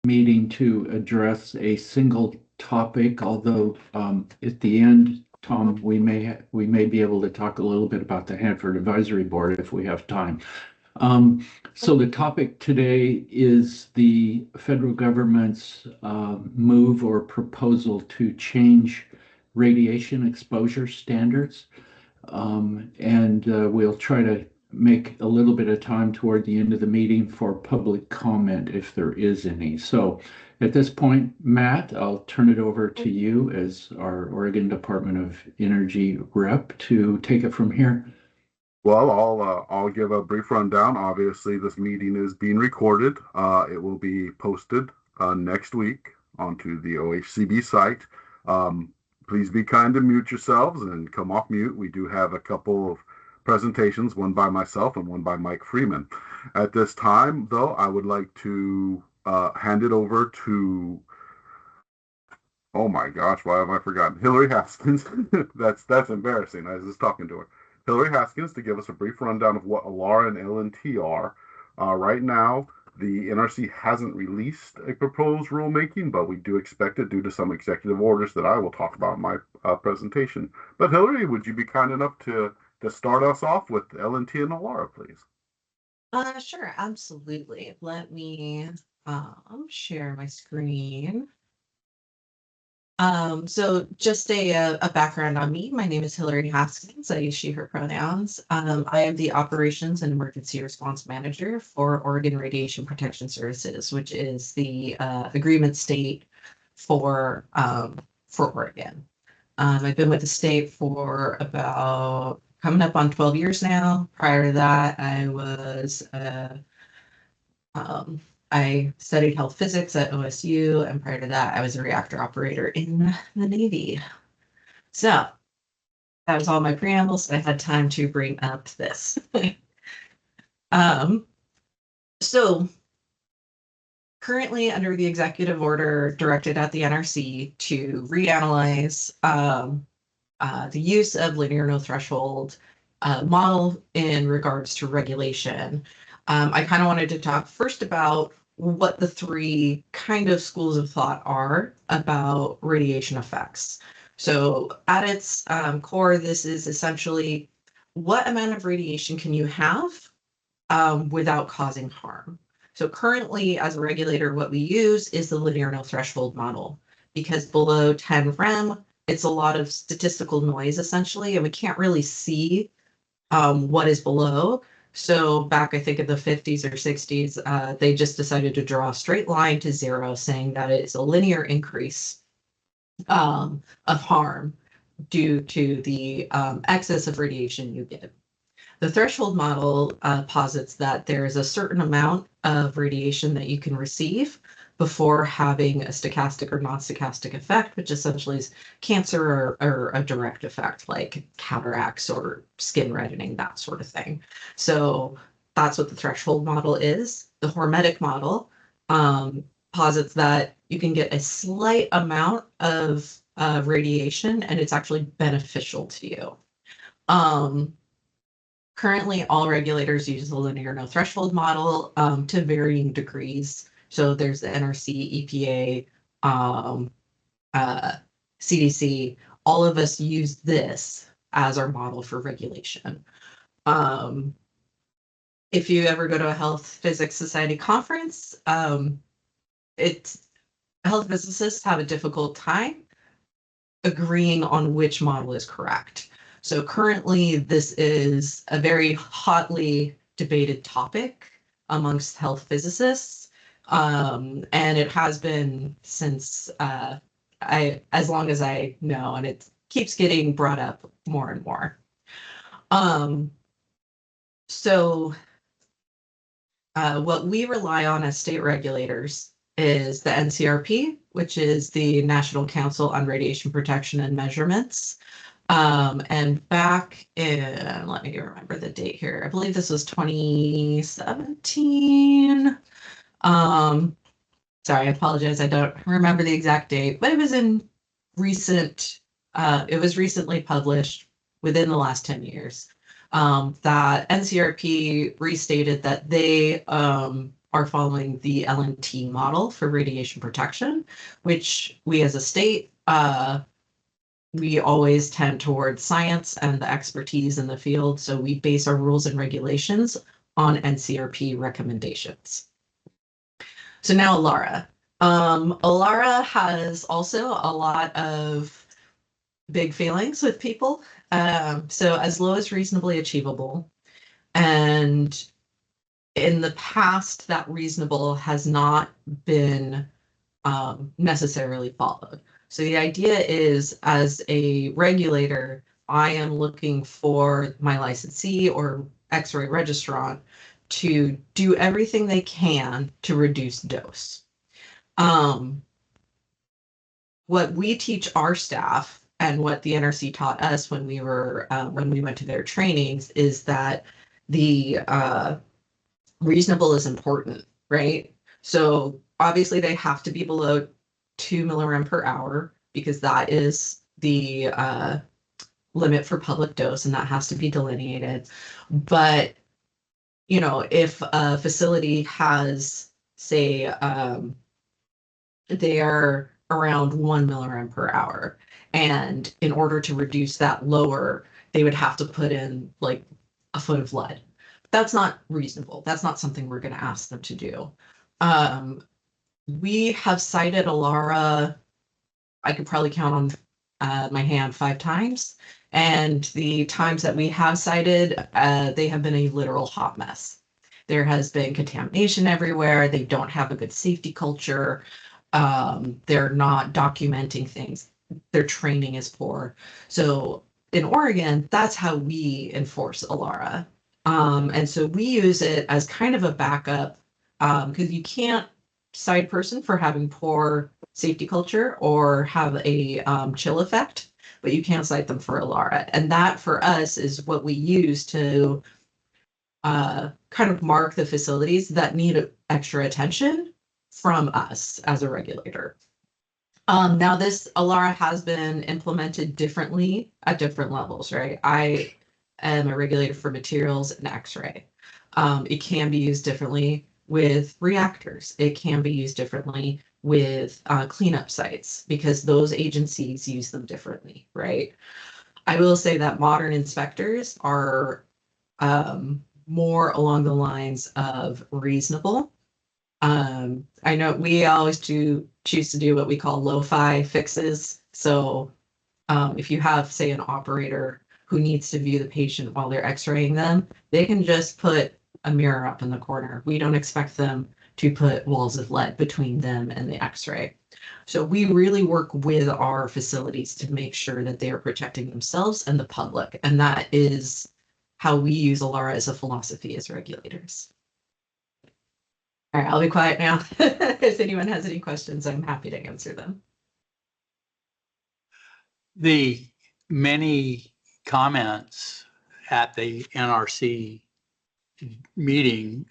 meeting to address a single topic, although at the end, Tom, we may be able to talk a little bit about the Hanford Advisory Board if we have time. So the topic today is the federal government's move or proposal to change radiation exposure standards. And we'll try to make a little bit of time toward the end of the meeting for public comment if there is any. So at this point, Matt, I'll turn it over to you as our Oregon Department of Energy rep to take it from here. Well, I'll give a brief rundown. Obviously, this meeting is being recorded. It will be posted next week onto the OHCB site. Please be kind to mute yourselves and come off mute. We do have a couple of presentations, one by myself and one by Mike Freeman. At this time, though, I would like to hand it over to, oh my gosh, why have I forgotten? Hillary Haskins. That's embarrassing. I was just talking to her. Hillary Haskins to give us a brief rundown of what ALARA and LNT are. Right now, the NRC hasn't released a proposed rulemaking, but we do expect it due to some executive orders that I will talk about in my presentation. But Hillary, would you be kind enough to start us off with LNT and ALARA, please? Sure, absolutely. Let me share my screen. So just a background on me. My name is Hillary Haskins. I use she, her pronouns. I am the Operations and Emergency Response Manager for Oregon Radiation Protection Services, which is the agreement state for Oregon. I've been with the state for about coming up on 12 years now. Prior to that, I studied health physics at OSU, and prior to that, I was a reactor operator in the Navy. So that was all my preambles. So I had time to bring up this. So currently under the executive order directed at the NRC to reanalyze the use of linear no threshold model in regards to regulation. I kind of wanted to talk first about what the three kind of schools of thought are about radiation effects. So at its core, this is essentially what amount of radiation can you have without causing harm? So currently, as a regulator, what we use is the linear no threshold model, because below 10 rem, it's a lot of statistical noise essentially, and we can't really see what is below. So back, I think in the 50s or 60s, they just decided to draw a straight line to zero, saying that it's a linear increase of harm due to the excess of radiation you get. The threshold model posits that there is a certain amount of radiation that you can receive before having a stochastic or non-stochastic effect, which essentially is cancer or a direct effect like cataracts or skin reddening, that sort of thing. So that's what the threshold model is. The hormetic model posits that you can get a slight amount of radiation and it's actually beneficial to you. Currently, all regulators use the linear no threshold model to varying degrees. So there's the NRC, EPA, CDC. All of us use this as our model for regulation. If you ever go to a Health Physics Society conference, health physicists have a difficult time agreeing on which model is correct. So currently, this is a very hotly debated topic amongst health physicists. And it has been since as long as I know, and it keeps getting brought up more and more. What we rely on as state regulators is the NCRP, which is the National Council on Radiation Protection and Measurements. And back in, let me remember the date here. I believe this was 2017. Sorry, I apologize. I don't remember the exact date, but it was in recent, it was recently published within the last 10 years. That NCRP restated that they are following the LNT model for radiation protection, which we as a state, we always tend towards science and the expertise in the field. So we base our rules and regulations on NCRP recommendations. So now ALARA. ALARA has also a lot of big feelings with people. So as low as reasonably achievable. And in the past, that reasonable has not been necessarily followed. So the idea is, as a regulator, I am looking for my licensee or X-ray registrant to do everything they can to reduce dose. What we teach our staff and what the NRC taught us when we went to their trainings is that the reasonable is important, right? So obviously they have to be below 2 milligram per hour because that is the limit for public dose, and that has to be delineated. But you know, if a facility has, say, they are around 1 milligram per hour, and in order to reduce that lower, they would have to put in like a foot of lead. That's not reasonable. That's not something we're going to ask them to do. We have cited ALARA, I could probably count on my hand 5 times. And the times that we have cited, they have been a literal hot mess. There has been contamination everywhere. They don't have a good safety culture. They're not documenting things. Their training is poor. So in Oregon, that's how we enforce ALARA. And so we use it as kind of a backup, because you can't cite a person for having poor safety culture or have a chill effect, but you can cite them for ALARA. And that for us is what we use to kind of mark the facilities that need extra attention from us as a regulator. Now this ALARA has been implemented differently at different levels, right? I am a regulator for materials and X-ray. It can be used differently with reactors. It can be used differently with cleanup sites because those agencies use them differently, right? I will say that modern inspectors are more along the lines of reasonable. I know we always choose to do what we call lo-fi fixes. So if you have, say, an operator who needs to view the patient while they're x-raying them, they can just put a mirror up in the corner. We don't expect them to put walls of lead between them and the x-ray. So we really work with our facilities to make sure that they are protecting themselves and the public. And that is how we use ALARA as a philosophy as regulators. All right, I'll be quiet now. If anyone has any questions, I'm happy to answer them. The many comments at the NRC meeting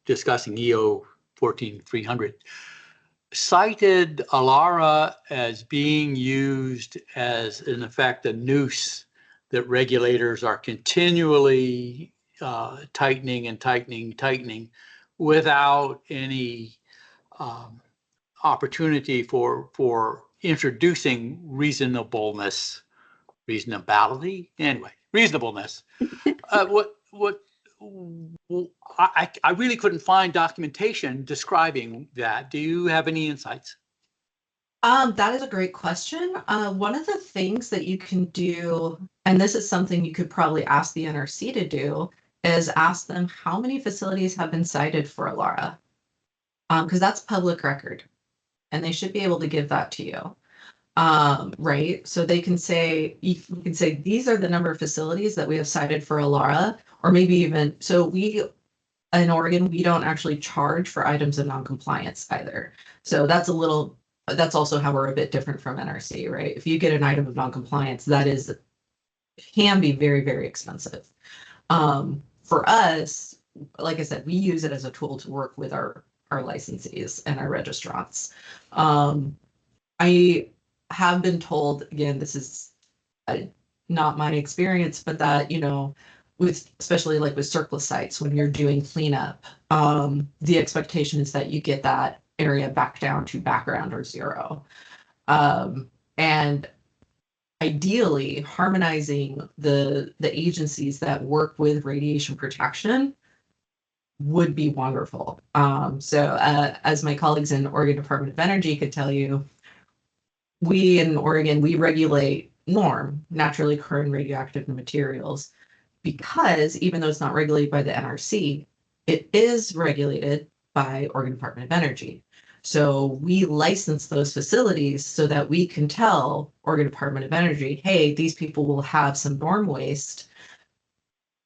discussing EO 14300 cited ALARA as being used as, in effect, a noose that regulators are continually tightening and tightening without any opportunity for introducing reasonableness, reasonableness. I really couldn't find documentation describing that. Do you have any insights? That is a great question. One of the things that you can do, and this is something you could probably ask the NRC to do, is ask them how many facilities have been cited for ALARA, because that's public record, and they should be able to give that to you. Right? So they can say, you can say, these are the number of facilities that we have cited for ALARA, or maybe even, so we, in Oregon, we don't actually charge for items of noncompliance either. So that's also how we're a bit different from NRC, right? If you get an item of noncompliance, can be very, very expensive. For us, like I said, we use it as a tool to work with our licensees and our registrants. I have been told, again, this is not my experience, but that, with, especially like with surplus sites, when you're doing cleanup, the expectation is that you get that area back down to background or zero. And ideally harmonizing the agencies that work with radiation protection would be wonderful. As my colleagues in Oregon Department of Energy could tell you, we in Oregon, we regulate NORM, naturally occurring radioactive materials, because even though it's not regulated by the NRC, it is regulated by Oregon Department of Energy. So we license those facilities so that we can tell Oregon Department of Energy, hey, these people will have some NORM waste.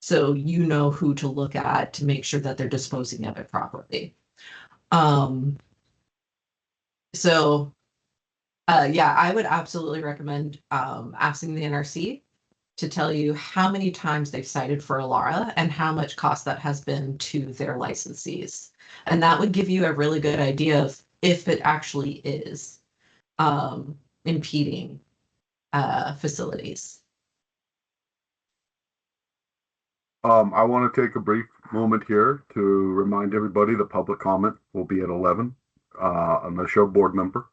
So you know who to look at to make sure that they're disposing of it properly. Yeah, I would absolutely recommend asking the NRC to tell you how many times they've cited for ALARA and how much cost that has been to their licensees. And that would give you a really good idea of if it actually is impeding facilities. I want to take a brief moment here to remind everybody the public comment will be at 11, unless you're a board member,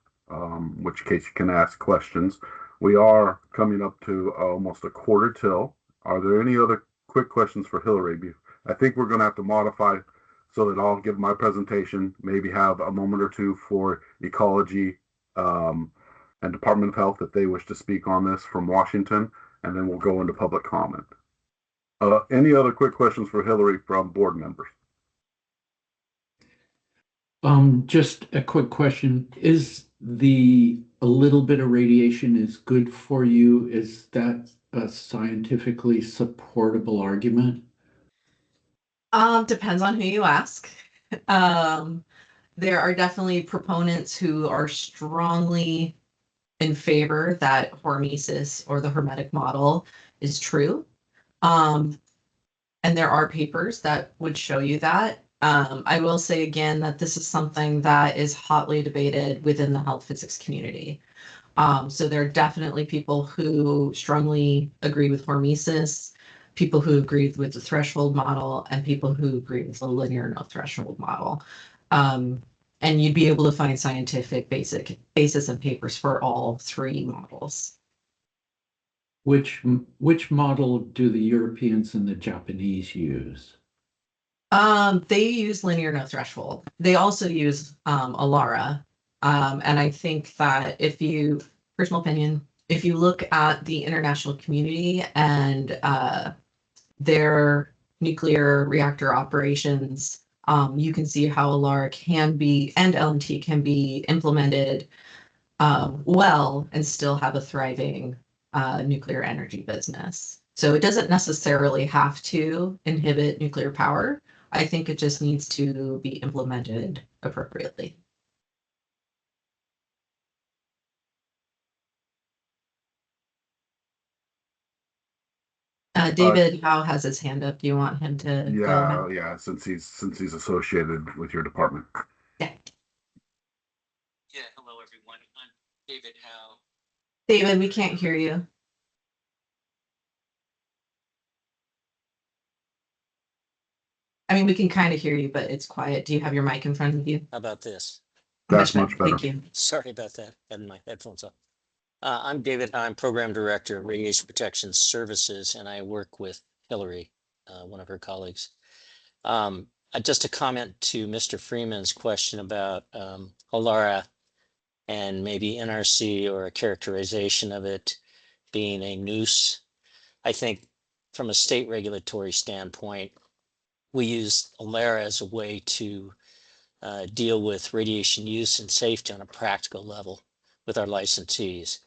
which case you can ask questions. We are coming up to almost a quarter till. Are there any other quick questions for Hillary? I think we're going to have to modify so that I'll give my presentation, maybe have a moment or two for ecology and Department of Health if they wish to speak on this from Washington, and then we'll go into public comment. Any other quick questions for Hillary from board members? Just a quick question. Is a little bit of radiation is good for you? Is that a scientifically supportable argument? Depends on who you ask. There are definitely proponents who are strongly in favor that hormesis or the hermetic model is true. And there are papers that would show you that. I will say again that this is something that is hotly debated within the health physics community. So there are definitely people who strongly agree with hormesis, people who agree with the threshold model, and people who agree with the linear no threshold model. And you'd be able to find scientific basis and papers for all three models. Which model do the Europeans and the Japanese use? They use linear no threshold. They also use ALARA. And I think that personal opinion, if you look at the international community and their nuclear reactor operations, you can see how ALARA can be, and LNT can be implemented well and still have a thriving nuclear energy business. So it doesn't necessarily have to inhibit nuclear power. I think it just needs to be implemented appropriately. David Howe has his hand up. Do you want him to go? Yeah, since he's associated with your department. Yeah. Yeah, hello everyone. I'm David Howe. David, we can't hear you. I mean, we can kind of hear you, but it's quiet. Do you have your mic in front of you? How about this? That's much better. Thank you. Sorry about that. Had my headphones up. I'm David Howe. I'm Program Director of Radiation Protection Services, and I work with Hillary, one of her colleagues. Just a comment to Mr. Freeman's question about ALARA and maybe NRC or a characterization of it being a noose. I think from a state regulatory standpoint, we use ALARA as a way to deal with radiation use and safety on a practical level with our licensees.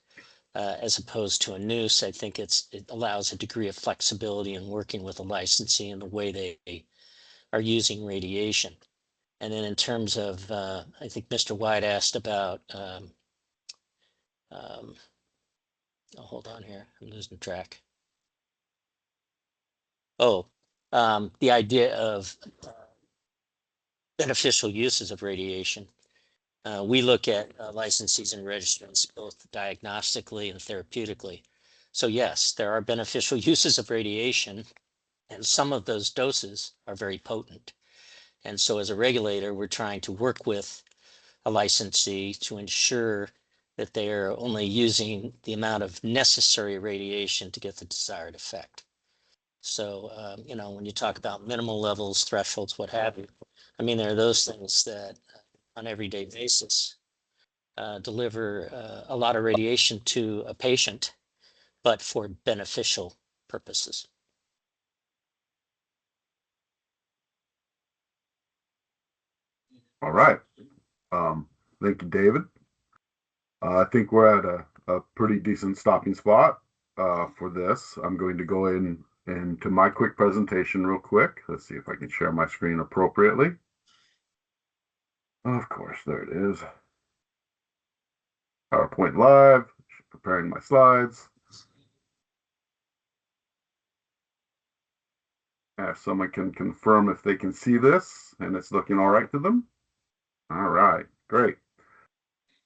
As opposed to a noose, I think it allows a degree of flexibility in working with a licensee in the way they are using radiation. And then in terms of, I think Mr. White asked about, hold on here, I'm losing track. The idea of beneficial uses of radiation. We look at licensees and registrants both diagnostically and therapeutically. So yes, there are beneficial uses of radiation, And some of those doses are very potent. And so as a regulator, we're trying to work with a licensee to ensure that they are only using the amount of necessary radiation to get the desired effect. So, when you talk about minimal levels, thresholds, what have you, I mean, there are those things that on everyday basis deliver a lot of radiation to a patient, but for beneficial purposes. All right. Thank you, David. I think we're at a pretty decent stopping spot for this. I'm going to go into my quick presentation real quick. Let's see if I can share my screen appropriately. Of course, there it is. PowerPoint Live, preparing my slides. If someone can confirm if they can see this and it's looking all right to them. All right, great.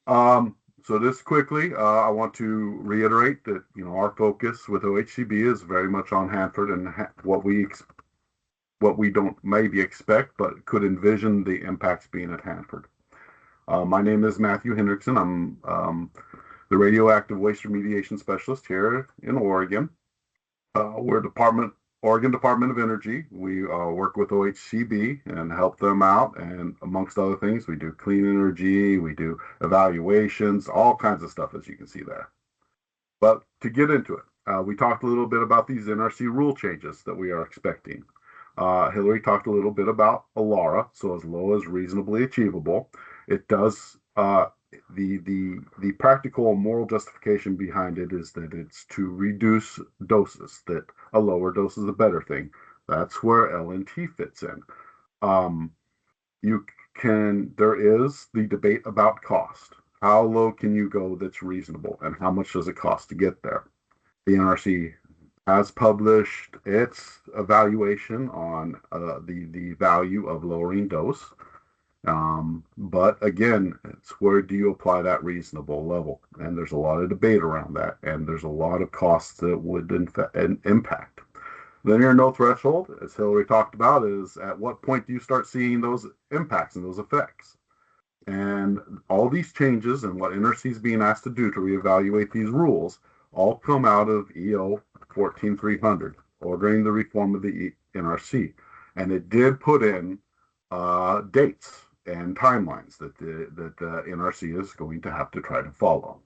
So just quickly, I want to reiterate that our focus with OHCB is very much on Hanford and what we don't maybe expect, but could envision the impacts being at Hanford. My name is Matthew Hendrickson. I'm the radioactive waste remediation specialist here in Oregon. We're Oregon Department of Energy. We work with OHCB and help them out. And amongst other things, we do clean energy, we do evaluations, all kinds of stuff, as you can see there. But to get into it, we talked a little bit about these NRC rule changes that we are expecting. Hillary talked a little bit about ALARA, so as low as reasonably achievable. It does the practical and moral justification behind it is that it's to reduce doses, that a lower dose is a better thing. That's where LNT fits in. There is the debate about cost. How low can you go that's reasonable, and how much does it cost to get there? The NRC has published its evaluation on the value of lowering dose. But again, it's where do you apply that reasonable level? And there's a lot of debate around that, and there's a lot of costs that would impact. Linear no threshold, as Hillary talked about, is at what point do you start seeing those impacts and those effects? And all these changes and what NRC is being asked to do to reevaluate these rules all come out of EO 14300, ordering the reform of the NRC. And it did put in dates and timelines that the NRC is going to have to try to follow.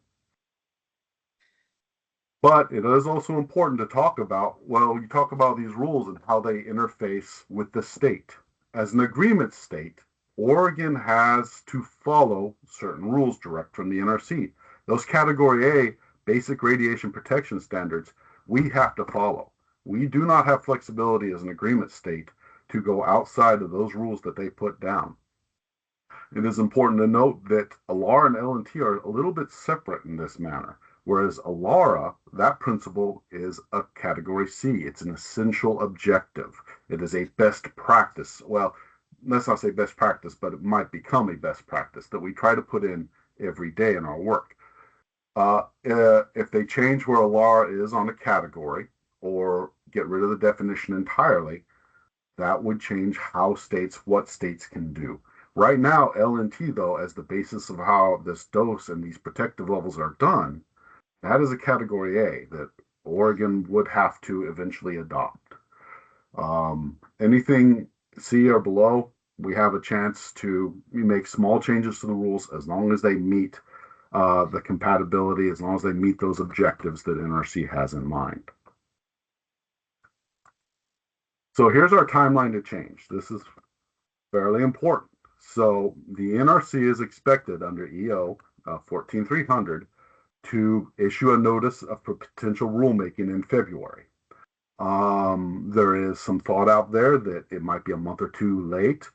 But it is also important to talk about, you talk about these rules and how they interface with the state. As an agreement state, Oregon has to follow certain rules direct from the NRC. Those Category A basic radiation protection standards, we have to follow. We do not have flexibility as an agreement state to go outside of those rules that they put down. It is important to note that ALARA and LNT are a little bit separate in this manner, whereas ALARA, that principle is a Category C. It's an essential objective. It is a best practice. Well, let's not say best practice, but it might become a best practice that we try to put in every day in our work. If they change where ALARA is on a category or get rid of the definition entirely, that would change what states can do. Right now, LNT, though, as the basis of how this dose and these protective levels are done, that is a Category A that Oregon would have to eventually adopt. Anything C or below, we have a chance to make small changes to the rules as long as they meet the compatibility, as long as they meet those objectives that NRC has in mind. So here's our timeline to change. This is fairly important. So the NRC is expected under EO 14300 to issue a notice of potential rulemaking in February. There is some thought out there that it might be a month or two late.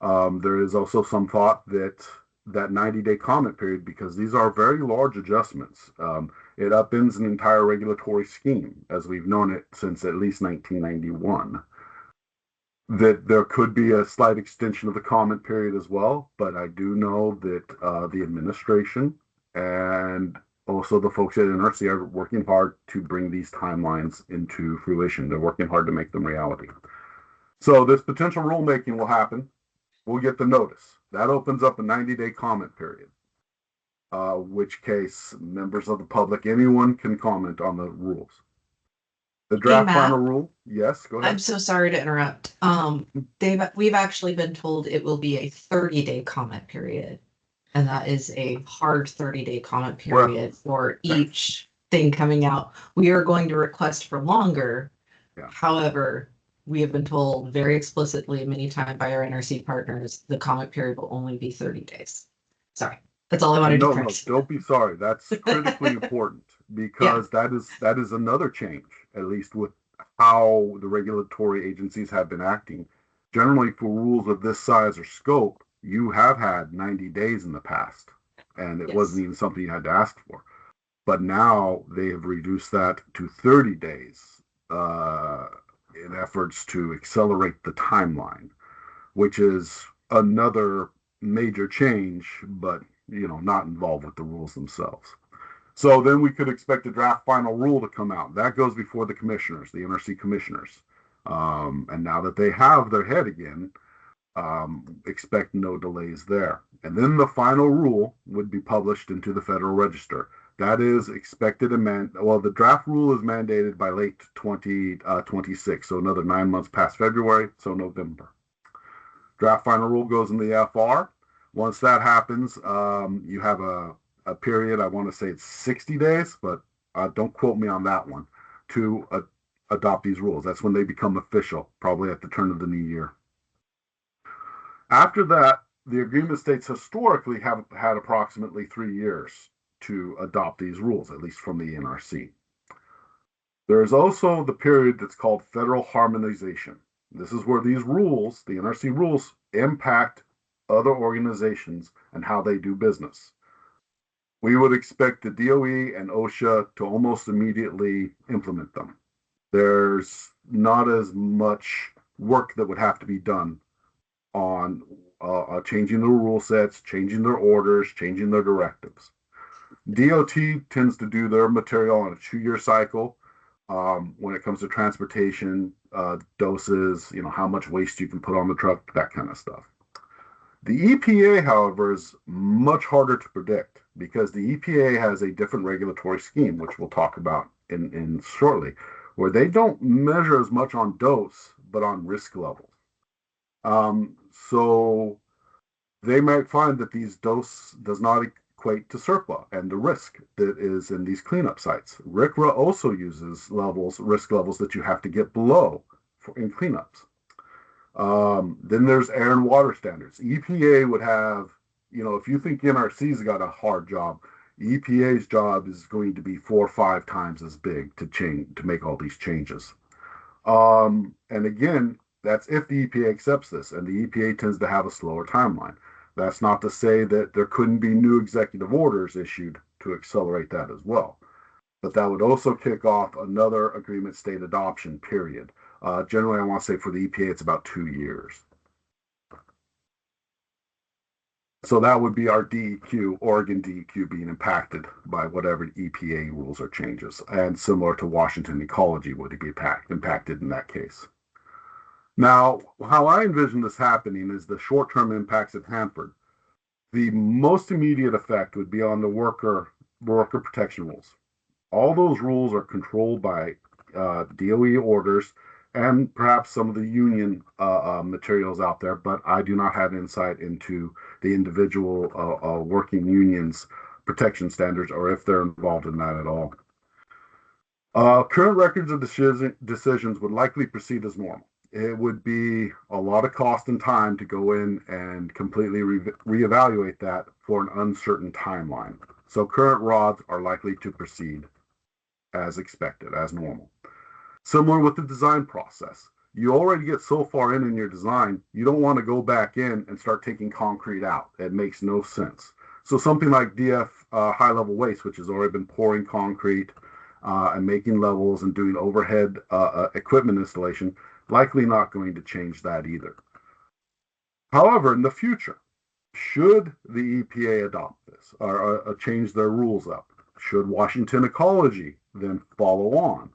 There is also some thought that 90-day comment period, because these are very large adjustments. It upends an entire regulatory scheme as we've known it since at least 1991. That there could be a slight extension of the comment period as well, but I do know that the administration and also the folks at NRC are working hard to bring these timelines into fruition. They're working hard to make them reality. So this potential rulemaking will happen. We'll get the notice. That opens up a 90-day comment period. Which case members of the public, anyone can comment on the rules. The draft Matt. final rule, yes, go ahead. I'm so sorry to interrupt. We've actually been told it will be a 30-day comment period. And that is a hard 30-day comment period for each thing coming out. We are going to request for longer. Yeah. However, we have been told very explicitly many times by our NRC partners, the comment period will only be 30 days. Sorry. That's all I wanted to correct. No, don't be sorry. That's critically important because that is another change, at least with how the regulatory agencies have been acting. Generally, for rules of this size or scope, you have had 90 days in the past, and it wasn't even something you had to ask for. But now they have reduced that to 30 days in efforts to accelerate the timeline, which is another major change, but not involved with the rules themselves. So then we could expect a draft final rule to come out. That goes before the commissioners, the NRC commissioners. And now that they have their head again, expect no delays there. And then the final rule would be published into the Federal Register. That is expected the draft rule is mandated by late 2026, so another 9 months past February, so November. Draft final rule goes in the FR. Once that happens, you have a period, I want to say it's 60 days, but don't quote me on that one, to adopt these rules. That's when they become official, probably at the turn of the new year. After that, the agreement states historically have had approximately 3 years to adopt these rules, at least from the NRC. There is also the period that's called federal harmonization. This is where these rules, the NRC rules, impact other organizations and how they do business. We would expect the DOE and OSHA to almost immediately implement them. There's not as much work that would have to be done on changing the rule sets, changing their orders, changing their directives. DOT tends to do their material on a 2-year cycle when it comes to transportation, doses, how much waste you can put on the truck, that kind of stuff. The EPA, however, is much harder to predict because the EPA has a different regulatory scheme, which we'll talk about in shortly, where they don't measure as much on dose, but on risk levels. So they might find that these dose does not equate to CERCLA and the risk that is in these cleanup sites. RCRA also uses risk levels that you have to get below in cleanups. Then there's air and water standards. EPA would have, if you think NRC's got a hard job, EPA's job is going to be 4 or 5 times as big to make all these changes. And again, that's if the EPA accepts this, and the EPA tends to have a slower timeline. That's not to say that there couldn't be new executive orders issued to accelerate that as well. But that would also kick off another agreement state adoption period. Generally, I want to say for the EPA, it's about 2 years. So that would be our DEQ, Oregon DEQ, being impacted by whatever EPA rules or changes. And similar to Washington Ecology would be impacted in that case. Now, how I envision this happening is the short-term impacts at Hanford. The most immediate effect would be on the worker protection rules. All those rules are controlled by DOE orders and perhaps some of the union materials out there, but I do not have insight into the individual working unions' protection standards or if they're involved in that at all. Current records of decisions would likely proceed as normal. It would be a lot of cost and time to go in and completely reevaluate that for an uncertain timeline. So current RODs are likely to proceed as expected, as normal. Similar with the design process. You already get so far in your design, you don't want to go back in and start taking concrete out. It makes no sense. So something like DF high-level waste, which has already been pouring concrete and making levels and doing overhead equipment installation, likely not going to change that either. However, in the future, should the EPA adopt this or change their rules up, Should Washington ecology then follow on?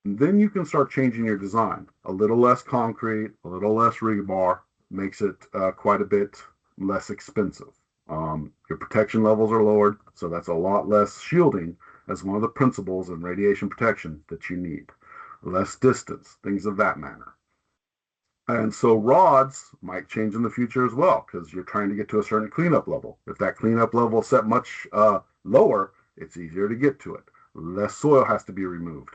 And then you can start changing your design. A little less concrete, a little less rebar makes it quite a bit less expensive. Your protection levels are lowered, so that's a lot less shielding as one of the principles in radiation protection that you need. Less distance, things of that manner. And so rods might change in the future as well, because you're trying to get to a certain cleanup level. If that cleanup level is set much lower, it's easier to get to it. Less soil has to be removed.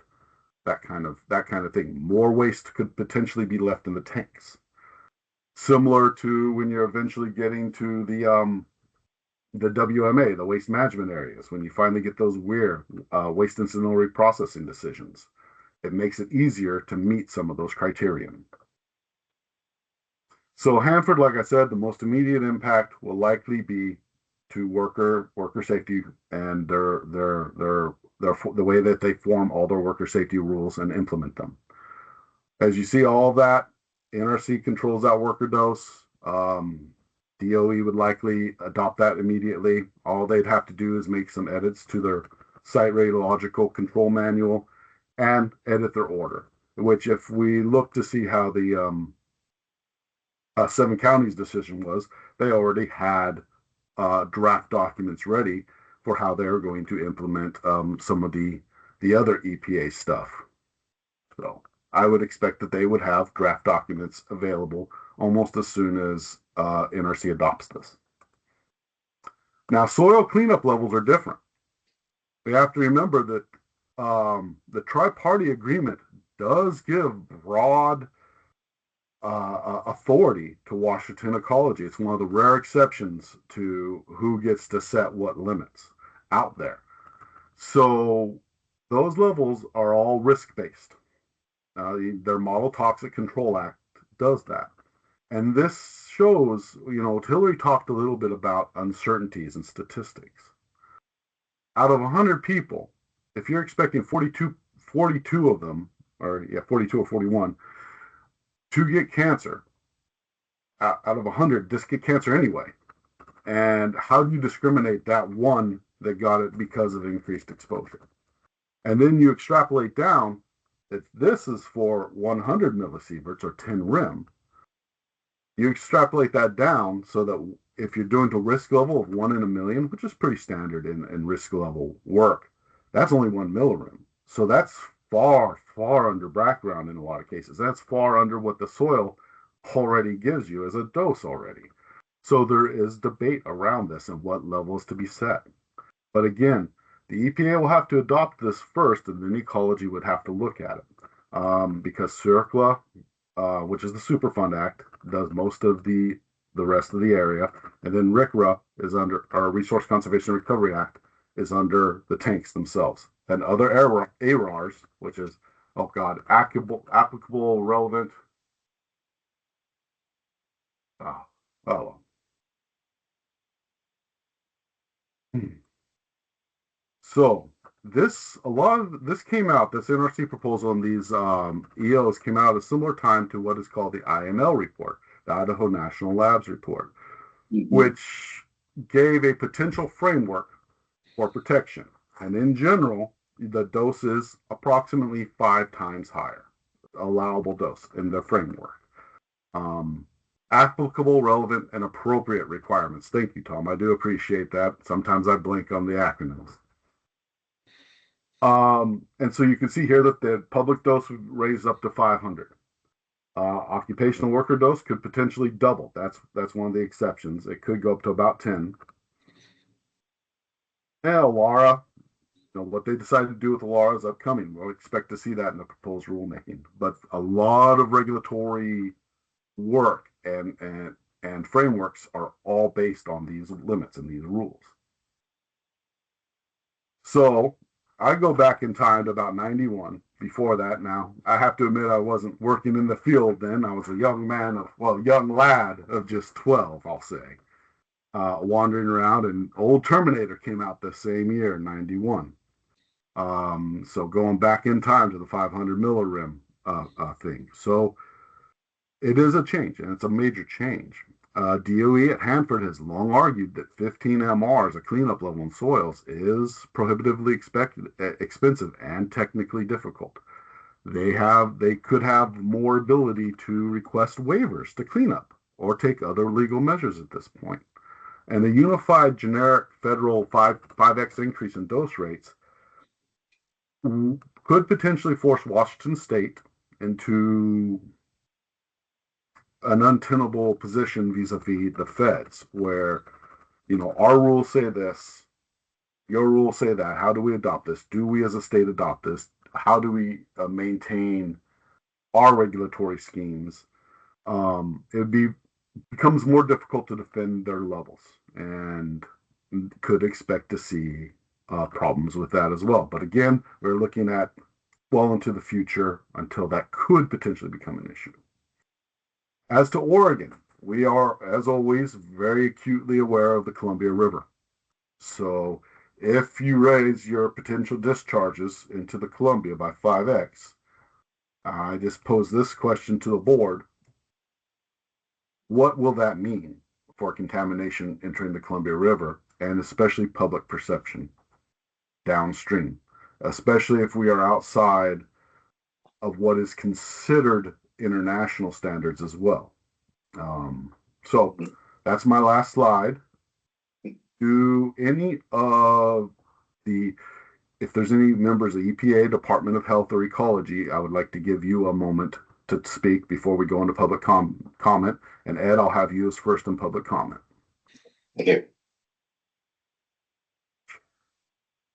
That kind of thing. More waste could potentially be left in the tanks. Similar to when you're eventually getting to the WMA, the waste management areas, when you finally get those WIR, waste incidental reprocessing decisions. It makes it easier to meet some of those criterion. So Hanford, like I said, the most immediate impact will likely be to worker safety and the way that they form all their worker safety rules and implement them. As you see, all of that, NRC controls that worker dose. DOE would likely adopt that immediately. All they'd have to do is make some edits to their site radiological control manual and edit their order, which if we look to see how the 7 counties decision was, they already had draft documents ready for how they're going to implement some of the other EPA stuff. So I would expect that they would have draft documents available almost as soon as NRC adopts this. Now, soil cleanup levels are different. We have to remember that the tri-party agreement does give broad authority to Washington ecology. It's one of the rare exceptions to who gets to set what limits out there. So those levels are all risk-based. Their Model Toxic Control Act does that. And this shows, Hillary talked a little bit about uncertainties and statistics. Out of 100 people, if you're expecting 42 of them, 42 or 41, to get cancer, out of 100, just get cancer anyway. And how do you discriminate that one that got it because of increased exposure? And then you extrapolate down, if this is for 100 millisieverts or 10 rem, you extrapolate that down so that if you're doing to risk level of 1 in a million, which is pretty standard in risk level work, that's only 1 millirem. So that's far, far under background in a lot of cases. That's far under what the soil already gives you as a dose already. So there is debate around this and what levels to be set. But again, the EPA will have to adopt this first, and then ecology would have to look at it. Because CERCLA, which is the Superfund Act, does most of the rest of the area. And then RCRA is under, our Resource Conservation and Recovery Act, is under the tanks themselves. And other ARARs, which is, applicable, relevant. So a lot of this came out, this NRC proposal and these EOs came out at a similar time to what is called the INL report, the Idaho National Labs report, which gave a potential framework for protection. And in general, the dose is approximately 5 times higher, allowable dose in the framework. Applicable, relevant, and appropriate requirements. Thank you, Tom. I do appreciate that. Sometimes I blink on the acronyms. And so you can see here that the public dose would raise up to 500. Occupational worker dose could potentially double. That's one of the exceptions. It could go up to about 10. And LARA, what they decide to do with the LARA is upcoming. We'll expect to see that in the proposed rulemaking. But a lot of regulatory work and frameworks are all based on these limits and these rules. So I go back in time to about 91. Before that, now I have to admit I wasn't working in the field then. I was a young lad of just 12, I'll say, wandering around. And Old Terminator came out the same year, 91. So going back in time to the 500 millirem thing. So it is a change, and it's a major change. DOE at Hanford has long argued that 15 MR as a cleanup level in soils is prohibitively expensive and technically difficult. They could have more ability to request waivers to clean up or take other legal measures at this point. And the unified generic federal 5x increase in dose rates could potentially force Washington State into an untenable position vis-a-vis the feds, where, our rules say this, your rules say that. How do we adopt this? Do we as a state adopt this? How do we maintain our regulatory schemes? It becomes more difficult to defend their levels, and could expect to see problems with that as well. But again, we're looking at well into the future until that could potentially become an issue. As to Oregon, we are, as always, very acutely aware of the Columbia River. So if you raise your potential discharges into the Columbia by 5x, I just pose this question to the board. What will that mean for contamination entering the Columbia River, and especially public perception downstream, especially if we are outside of what is considered international standards as well? So that's my last slide. Do any of if there's any members of EPA, Department of Health, or Ecology, I would like to give you a moment to speak before we go into public comment. And Ed, I'll have you as first in public comment. Thank you.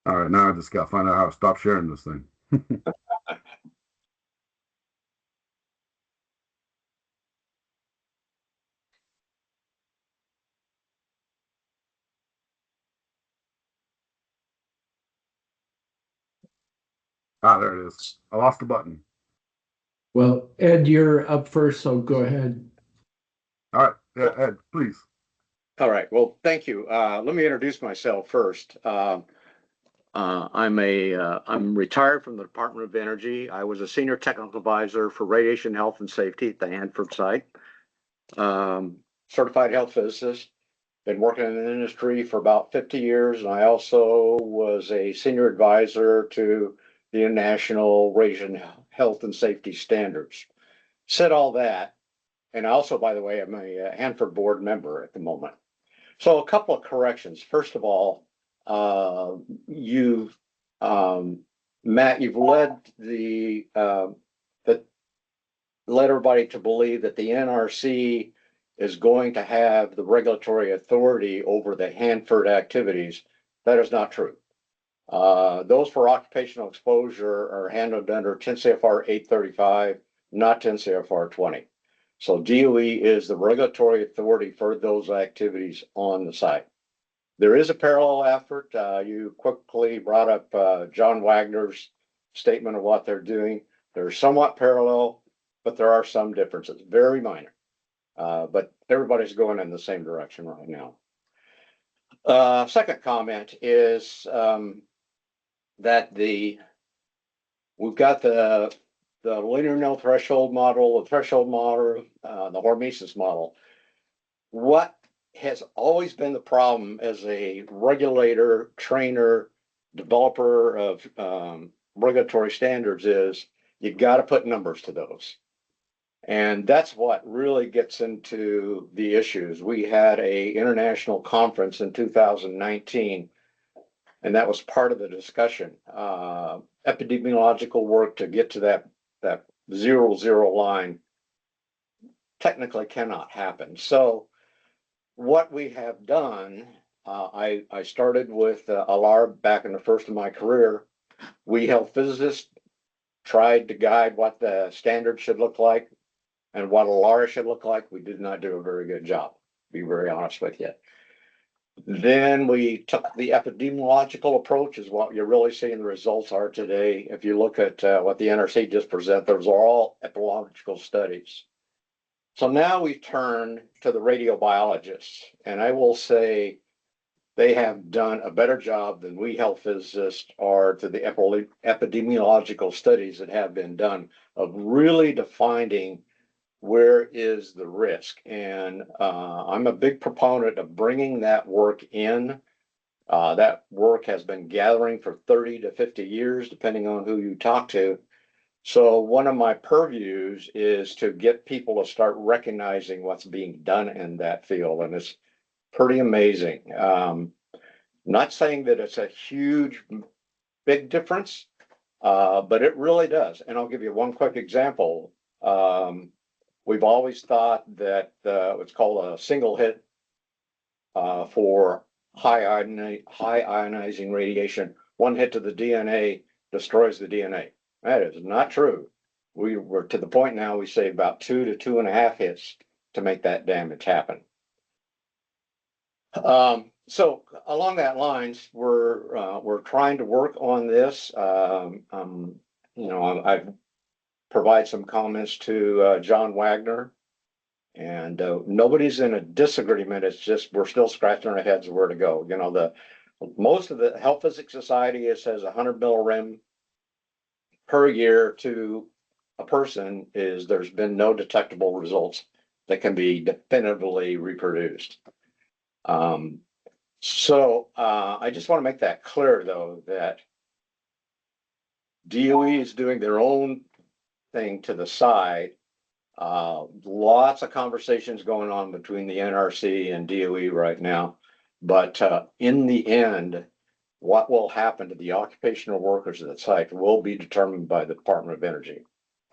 All right, now I just got to find out how to stop sharing this thing. There it is. I lost the button. Well, Ed, you're up first, so go ahead. All right, yeah, Ed, please. All right. Well, thank you. Let me introduce myself first. I'm retired from the Department of Energy. I was a senior technical advisor for radiation health and safety at the Hanford site. Certified health physicist. Been working in the industry for about 50 years, and I also was a senior advisor to the International Radiation Health and Safety Standards. Said all that, and also, by the way, I'm a Hanford board member at the moment. So a couple of corrections. First of all, Matt, you've led led everybody to believe that the NRC is going to have the regulatory authority over the Hanford activities. That is not true. Those for occupational exposure are handled under 10 CFR 835, not 10 CFR 20. So DOE is the regulatory authority for those activities on the site. There is a parallel effort. You quickly brought up John Wagner's statement of what they're doing. They're somewhat parallel, but there are some differences, very minor. But everybody's going in the same direction right now. Second comment is that we've got the linear no threshold model, the threshold model, the hormesis model. What has always been the problem as a regulator, trainer, developer of regulatory standards is you've got to put numbers to those. And that's what really gets into the issues. We had an international conference in 2019, and that was part of the discussion. Epidemiological work to get to that 0-0 line technically cannot happen. So what we have done, I started with ALAR back in the first of my career. We health physicists tried to guide what the standard should look like and what ALAR should look like. We did not do a very good job, to be very honest with you. Then we took the epidemiological approach, is what you're really seeing the results are today. If you look at what the NRC just presented, those are all epidemiological studies. So now we turn to the radiobiologists, and I will say they have done a better job than we health physicists are to the epidemiological studies that have been done of really defining where is the risk? And I'm a big proponent of bringing that work in. That work has been gathering for 30 to 50 years, depending on who you talk to. So one of my purviews is to get people to start recognizing what's being done in that field. And it's pretty amazing. Not saying that it's a huge, big difference, but it really does. And I'll give you one quick example. We've always thought that what's called a single hit for high ionizing radiation, one hit to the DNA destroys the DNA. That is not true. We're to the point now we say about 2 to 2.5 hits to make that damage happen. So along that lines, we're trying to work on this. I've provide some comments to John Wagner, and nobody's in a disagreement. It's just we're still scratching our heads where to go. Most of the Health Physics Society says 100 millirem per year to a person is there's been no detectable results that can be definitively reproduced. So I just want to make that clear, though, that DOE is doing their own thing to the side. Lots of conversations going on between the NRC and DOE right now. But in the end, what will happen to the occupational workers at the site will be determined by the Department of Energy,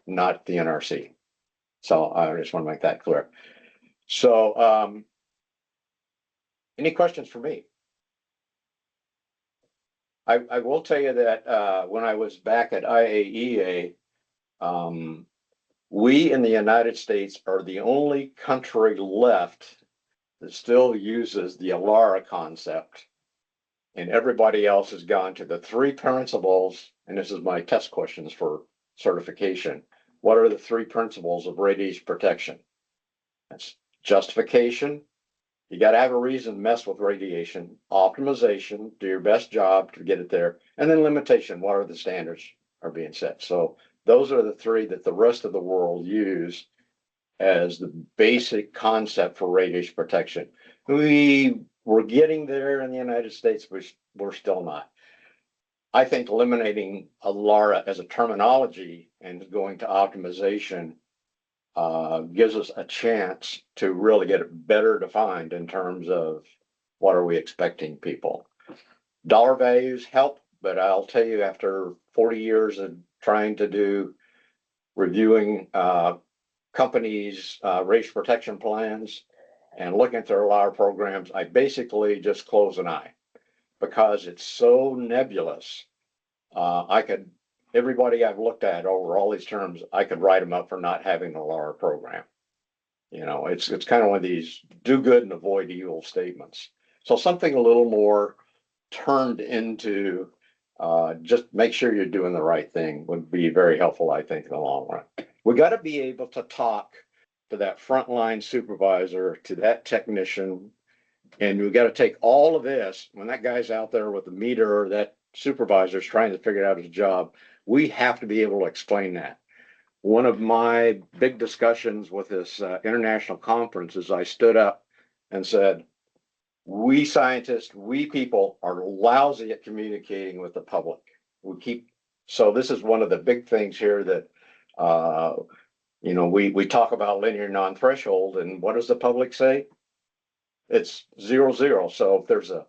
not the NRC. So I just want to make that clear. So any questions for me? I will tell you that when I was back at IAEA, we in the United States are the only country left that still uses the ALARA concept, and everybody else has gone to the 3 principles. And this is my test questions for certification. What are the 3 principles of radiation protection? That's justification. You got to have a reason to mess with radiation. Optimization, do your best job to get it there. And then limitation, what are the standards are being set? So those are the 3 that the rest of the world use as the basic concept for radiation protection. We're getting there in the United States, but we're still not. I think eliminating ALARA as a terminology and going to optimization gives us a chance to really get it better defined in terms of what are we expecting people. Dollar values help, but I'll tell you, after 40 years of trying to do reviewing companies' radiation protection plans and looking at their ALARA programs, I basically just close an eye because it's so nebulous. Everybody I've looked at over all these terms, I could write them up for not having a ALARA program. It's kind of one of these do good and avoid evil statements. So something a little more turned into just make sure you're doing the right thing would be very helpful, I think, in the long run. We got to be able to talk to that frontline supervisor, to that technician, and we got to take all of this when that guy's out there with the meter or that supervisor's trying to figure out his job. We have to be able to explain that. One of my big discussions with this international conference is I stood up and said, we scientists, we people are lousy at communicating with the public. So this is one of the big things here that, we talk about linear non-threshold, and what does the public say? It's 0, 0. So if there's a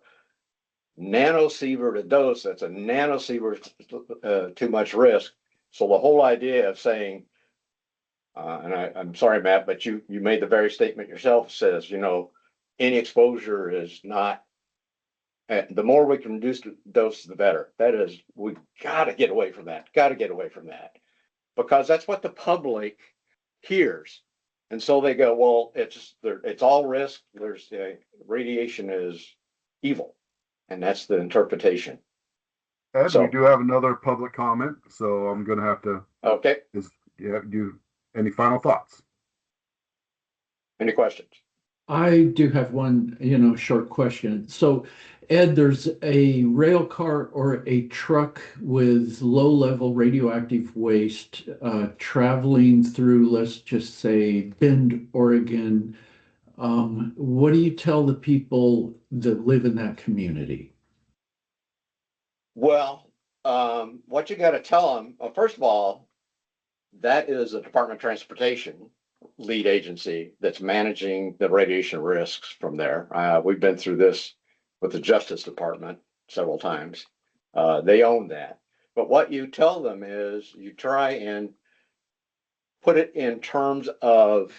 nanosievert a dose, that's a nanosievert too much risk. So the whole idea of saying, and I'm sorry, Matt, but you made the very statement yourself, says, any exposure is not, the more we can reduce the dose, the better. That is, we got to get away from that, because that's what the public hears. And so they go, well, it's all risk. Radiation is evil. And that's the interpretation. Ed, we do have another public comment, so I'm going to have to. Okay. Any final thoughts? Any questions? I do have one, short question. So, Ed, there's a rail car or a truck with low-level radioactive waste traveling through, let's just say, Bend, Oregon. What do you tell the people that live in that community? Well, what you got to tell them, well, first of all, that is a Department of Transportation lead agency that's managing the radiation risks from there. We've been through this with the Justice Department several times. They own that. But what you tell them is you try and put it in terms of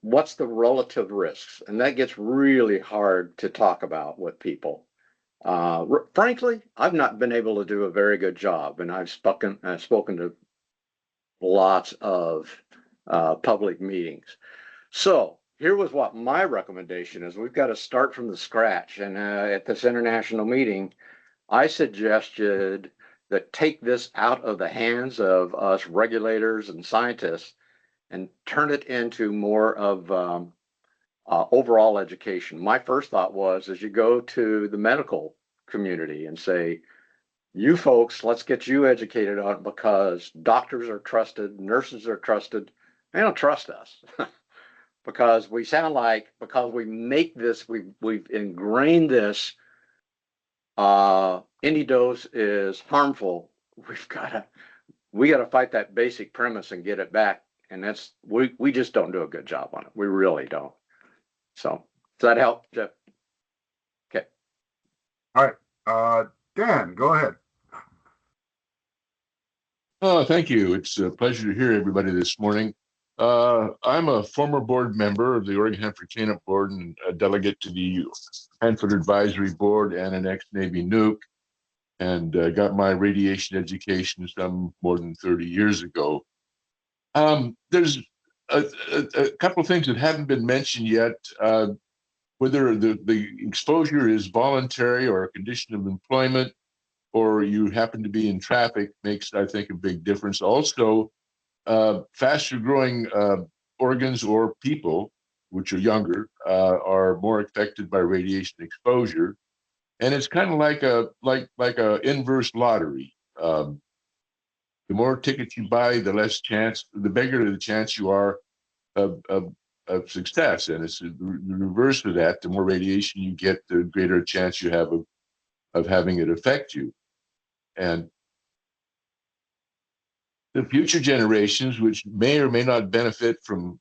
what's the relative risks, and that gets really hard to talk about with people. Frankly, I've not been able to do a very good job, and I've spoken to lots of public meetings. So here was what my recommendation is. We've got to start from the scratch. And at this international meeting, I suggested that take this out of the hands of us regulators and scientists and turn it into more of overall education. My first thought was, as you go to the medical community and say, you folks, let's get you educated on it because doctors are trusted, nurses are trusted. They don't trust us because we sound like, because we make this, we've ingrained this, any dose is harmful. We got to fight that basic premise and get it back. And we just don't do a good job on it. We really don't. So does that help, Jeff? Okay. All right. Dan, go ahead. Oh, thank you. It's a pleasure to hear everybody this morning. I'm a former board member of the Oregon Hanford Cleanup Board and a delegate to the Hanford Advisory Board and an ex-Navy nuke, and got my radiation education some more than 30 years ago. There's a couple of things that haven't been mentioned yet. Whether the exposure is voluntary or a condition of employment, or you happen to be in traffic, makes, I think, a big difference. Also, faster growing organs or people, which are younger, are more affected by radiation exposure. And it's kind of like a inverse lottery. The more tickets you buy, the less chance, the bigger the chance you are of success. And it's the reverse of that. The more radiation you get, the greater chance you have of having it affect you. And the future generations, which may or may not benefit from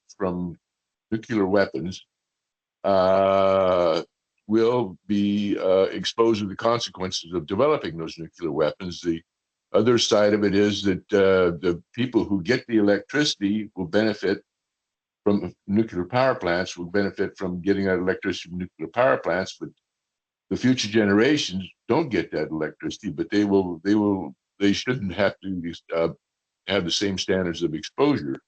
nuclear weapons, will be exposed to the consequences of developing those nuclear weapons. The other side of it is that the people who get the electricity will benefit from nuclear power plants, will benefit from getting that electricity from nuclear power plants, but the future generations don't get that electricity, but they shouldn't have to have the same standards of exposure.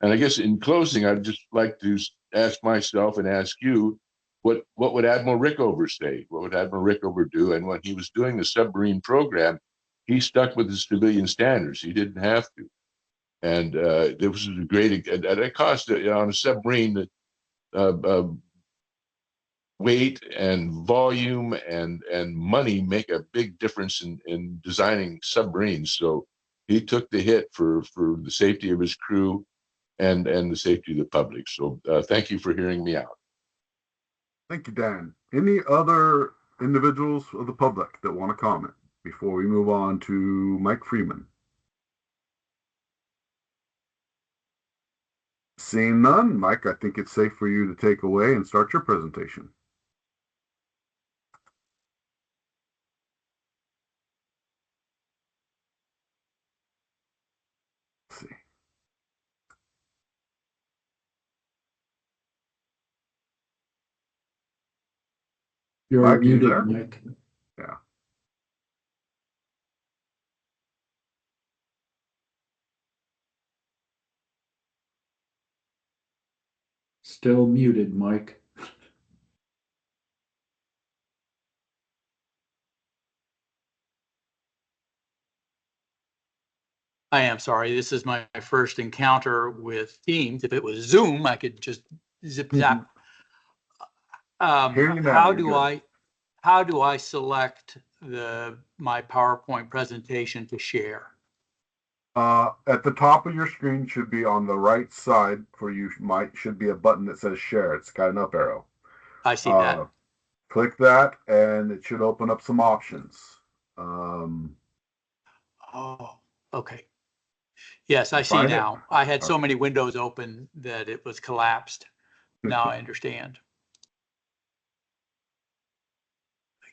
And I guess in closing, I'd just like to ask myself and ask you, what would Admiral Rickover say? What would Admiral Rickover do? And when he was doing the submarine program, he stuck with the civilian standards. He didn't have to. And this was a great, at a cost on a submarine, uh, weight and volume and money make a big difference in designing submarines. So he took the hit for the safety of his crew and the safety of the public. So thank you for hearing me out. Thank you, Dan. Any other individuals of the public that want to comment before we move on to Mike Freeman? Seeing none, Mike, I think it's safe for you to take away and start your presentation. Let's see. You're Mike, you muted, there? Mike. Yeah. Still muted, Mike. I am sorry. This is my first encounter with Teams. If it was Zoom, I could just zip zap. Hear you now, How you're do good. I select my PowerPoint presentation to share? At the top of your screen should be on the right side for you should be a button that says share. It's got an up arrow. I see that. Click that and it should open up some options. Um, Oh, okay. Yes, I see find it? now. I had so many windows open that it was collapsed. Now I understand.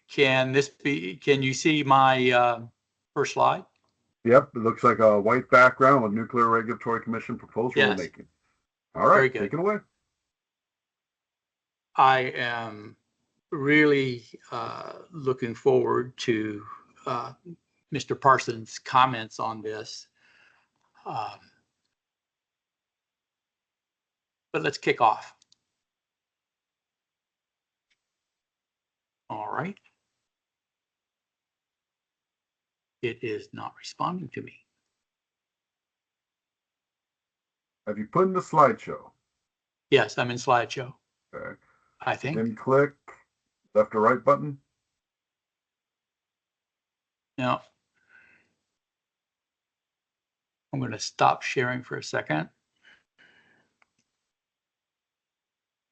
Can you see my first slide? Yep, it looks like a white background with Nuclear Regulatory Commission proposed Yes. rulemaking. All right, Very good. take it away. I am really looking forward to Mr. Parsons' comments on this. But let's kick off. All right. It is not responding to me. Have you put in the slideshow? Yes, I'm in slideshow. Okay. I think. Then click left or right button. No. I'm going to stop sharing for a second.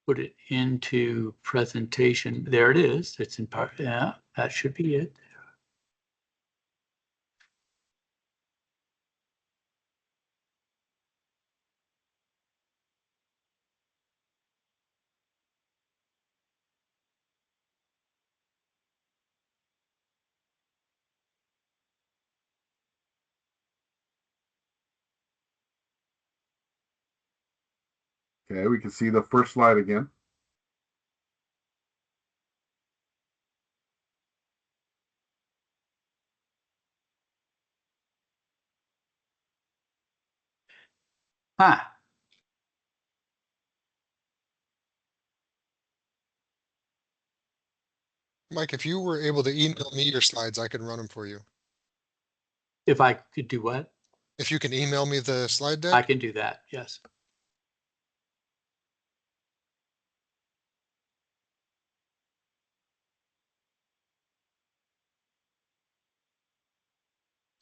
Put it into presentation. There it is. It's in part. Yeah, that should be it. Okay, we can see the first slide again. Huh. Mike, if you were able to email me your slides, I could run them for you. If I could do what? If you can email me the slide I deck, can do that. Yes.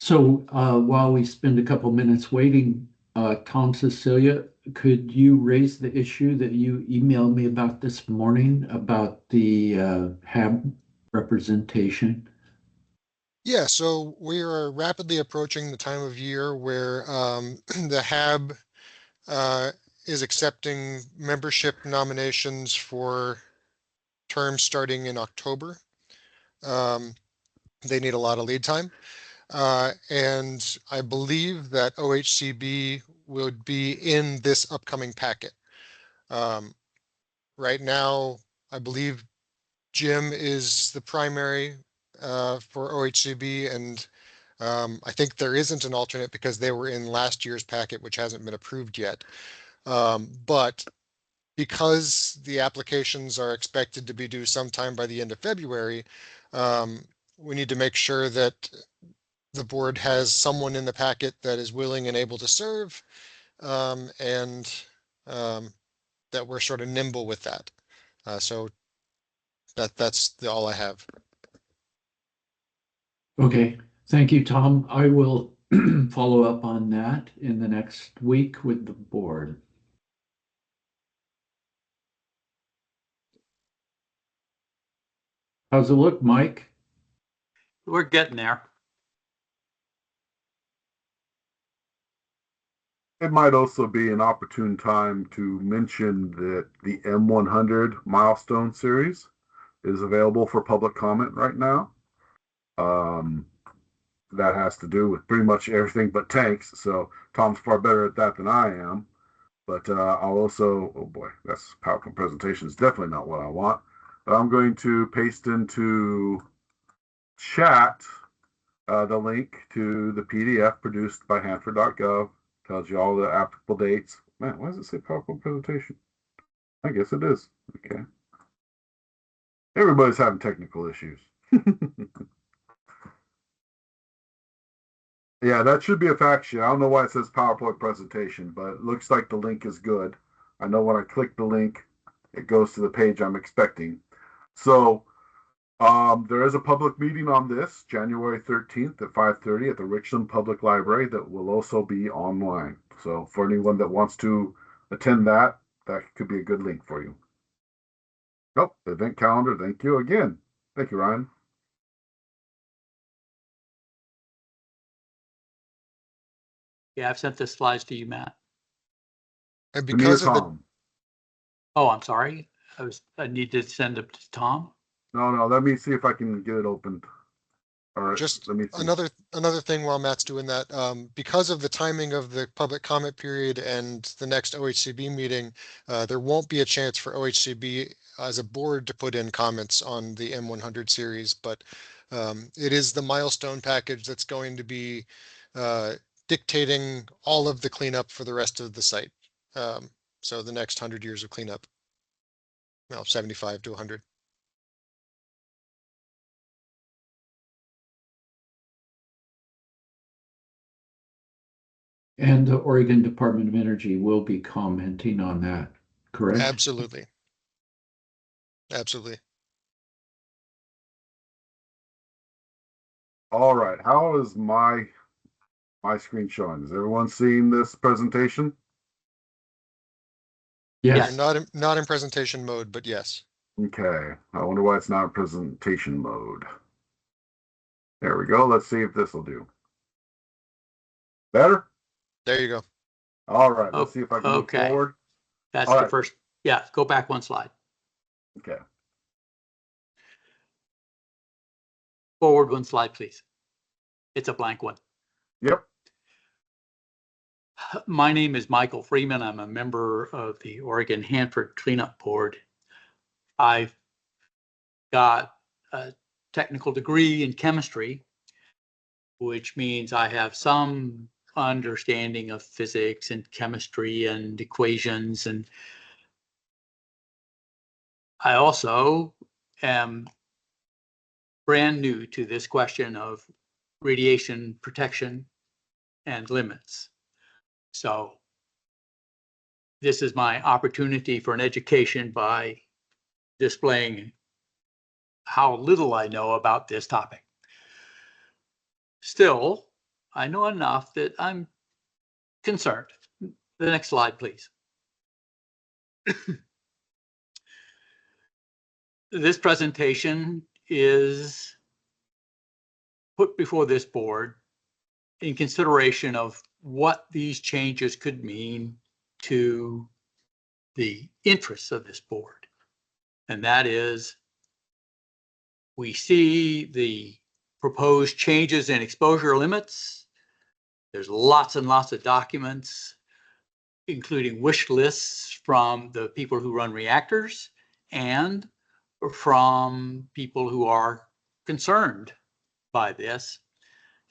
So while we spend a couple minutes waiting, Tom, Cecilia, could you raise the issue that you emailed me about this morning about the HAB representation? yeah, so we are rapidly approaching the time of year where the HAB is accepting membership nominations for terms starting in October. They need a lot of lead time. And I believe that OHCB would be in this upcoming packet. Right now, I believe Jim is the primary for OHCB, and I think there isn't an alternate because they were in last year's packet, which hasn't been approved yet. But because the applications are expected to be due sometime by the end of February, we need to make sure that the board has someone in the packet that is willing and able to serve, and that we're sort of nimble with that. So that's all I have. Okay, thank you, Tom. I will follow up on that in the next week with the board. How's it look, Mike? We're getting there. It might also be an opportune time to mention that the M100 milestone series is available for public comment right now. That has to do with pretty much everything but tanks. So Tom's far better at that than I am. But I'll also, oh boy, that's PowerPoint presentation is definitely not what I want. But I'm going to paste into chat the link to the PDF produced by Hanford.gov. Tells you all the applicable dates. Man, why does it say PowerPoint presentation? I guess it is. Okay. Everybody's having technical issues. Yeah, that should be a fact sheet. I don't know why it says PowerPoint presentation, but it looks like the link is good. I know when I click the link, it goes to the page I'm expecting. So there is a public meeting on this January 13th at 5:30 at the Richland Public Library that will also be online. So for anyone that wants to attend that, that could be a good link for you. Oh, event calendar. Thank you again. Thank you, Ryan. Yeah, I've sent the slides to you, Matt. And To me or because of the Tom? Oh, I'm sorry. I need to send it to Tom. No, let me see if I can get it opened. All right, just let me see. another thing while Matt's doing that, because of the timing of the public comment period and the next OHCB meeting, there won't be a chance for OHCB as a board to put in comments on the M100 series, but it is the milestone package that's going to be dictating all of the cleanup for the rest of the site. So the next 100 years of cleanup, well, 75 to 100. And the Oregon Department of Energy will be commenting on that, correct? Absolutely. Absolutely. All right, how is my screen showing? Is everyone seeing this presentation? You're Yes. not in presentation mode, but yes. Okay, I wonder why it's not in presentation mode. There we go. Let's see if this will do. Better? There you go. All right, let's see if I can move Okay. forward. That's All the right. first. Yeah, go back one slide. Okay. Forward one slide, please. It's a blank one. Yep. My name is Michael Freeman. I'm a member of the Oregon Hanford Cleanup Board. I've got a technical degree in chemistry, which means I have some understanding of physics and chemistry and equations. And I also am brand new to this question of radiation protection and limits. So this is my opportunity for an education by displaying how little I know about this topic. Still, I know enough that I'm concerned. The next slide, please. This presentation is put before this board in consideration of what these changes could mean to the interests of this board. And that is, we see the proposed changes in exposure limits. There's lots and lots of documents, including wish lists from the people who run reactors and from people who are concerned by this.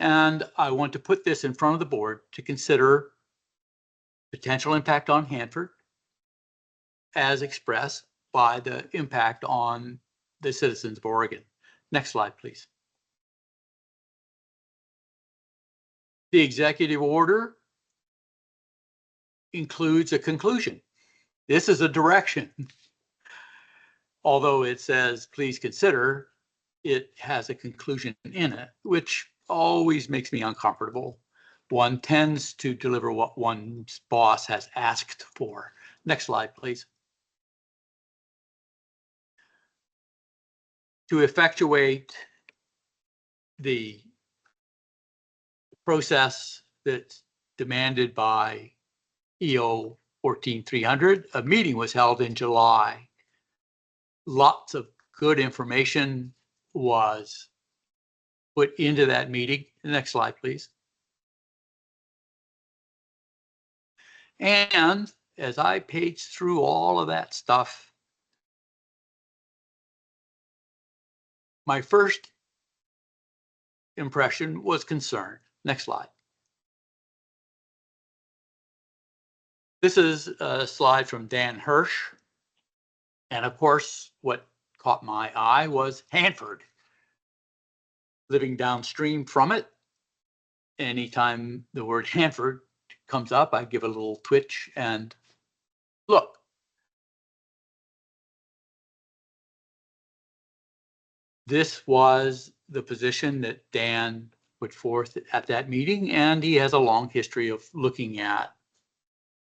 And I want to put this in front of the board to consider potential impact on Hanford as expressed by the impact on the citizens of Oregon. Next slide, please. The executive order includes a conclusion. This is a direction. Although it says, please consider, it has a conclusion in it, which always makes me uncomfortable. One tends to deliver what one's boss has asked for. Next slide, please. To effectuate the process that's demanded by EO 14300, a meeting was held in July. Lots of good information was put into that meeting. Next slide, please. And as I paged through all of that stuff, my first impression was concern. Next slide. This is a slide from Dan Hirsch. And of course, what caught my eye was Hanford living downstream from it anytime the word Hanford comes up, I give a little twitch and look. This was the position that Dan put forth at that meeting, and he has a long history of looking at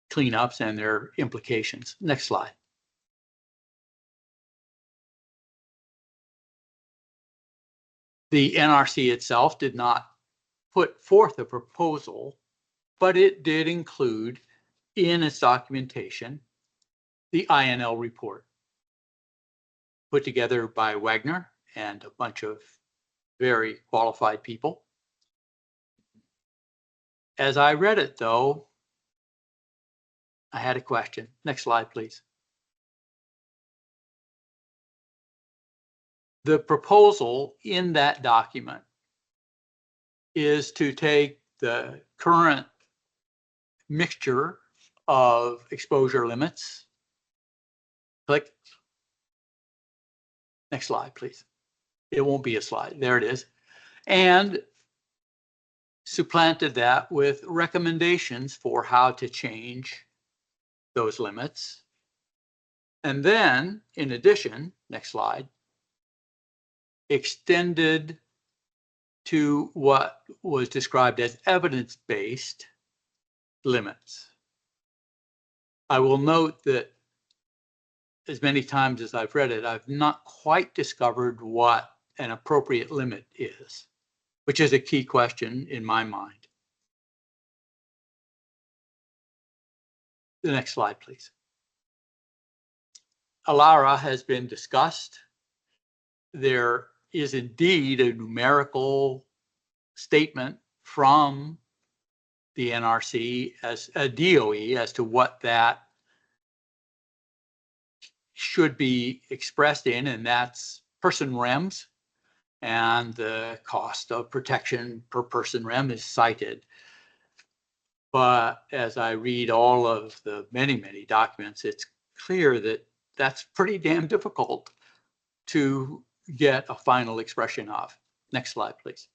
cleanups and their implications. Next slide. The NRC itself did not put forth a proposal, but it did include in its documentation the INL report put together by Wagner and a bunch of very qualified people. As I read it, though, I had a question. Next slide, please. The proposal in that document is to take the current mixture of exposure limits. Click. Next slide, please. It won't be a slide. There it is. And supplanted that with recommendations for how to change those limits. And then, in addition, next slide, extended to what was described as evidence-based limits. I will note that as many times as I've read it, I've not quite discovered what an appropriate limit is, which is a key question in my mind. The next slide, please. ALARA has been discussed. There is indeed a numerical statement from the NRC as a DOE as to what that should be expressed in, and that's person REMs, and the cost of protection per person REM is cited. But as I read all of the many documents, it's clear that that's pretty damn difficult to get a final expression of. Next slide, please.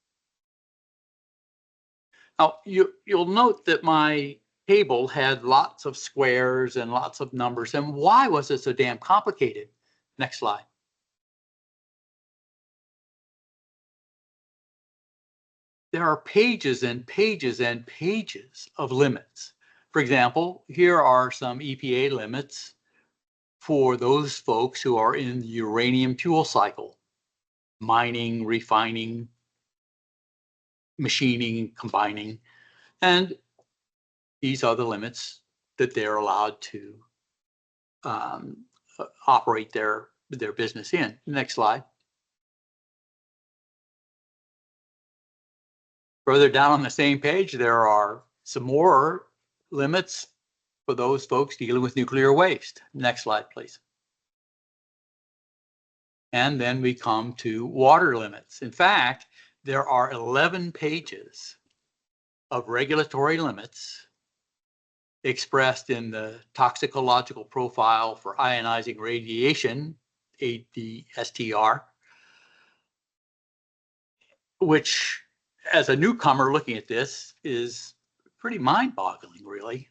Now, you'll note that my table had lots of squares and lots of numbers. And why was it so damn complicated? Next slide. There are pages and pages and pages of limits. For example, here are some EPA limits for those folks who are in the uranium fuel cycle, mining, refining, machining, combining, and these are the limits that they're allowed to operate their business in. Next slide. Further down on the same page, there are some more limits for those folks dealing with nuclear waste. Next slide, please. And then we come to water limits. In fact, there are 11 pages of regulatory limits expressed in the toxicological profile for ionizing radiation, ADSTR, which, as a newcomer looking at this, is pretty mind-boggling, really.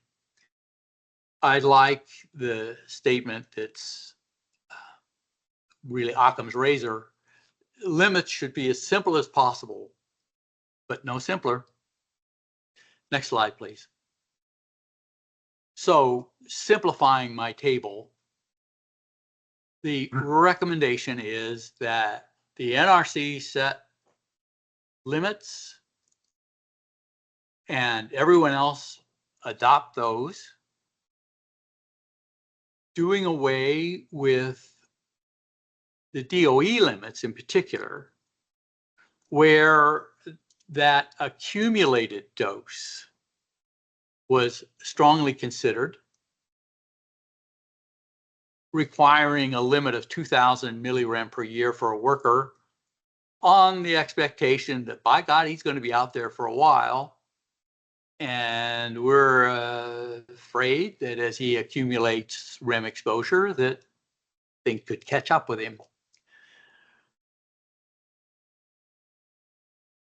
I like the statement that's really Occam's razor. Limits should be as simple as possible, but no simpler. Next slide, please. So, simplifying my table, the recommendation is that the NRC set limits and everyone else adopt those, doing away with the DOE limits in particular, where that accumulated dose was strongly considered, requiring a limit of 2,000 millirem per year for a worker on the expectation that, by God, he's going to be out there for a while. And we're afraid that as he accumulates REM exposure, that things could catch up with him.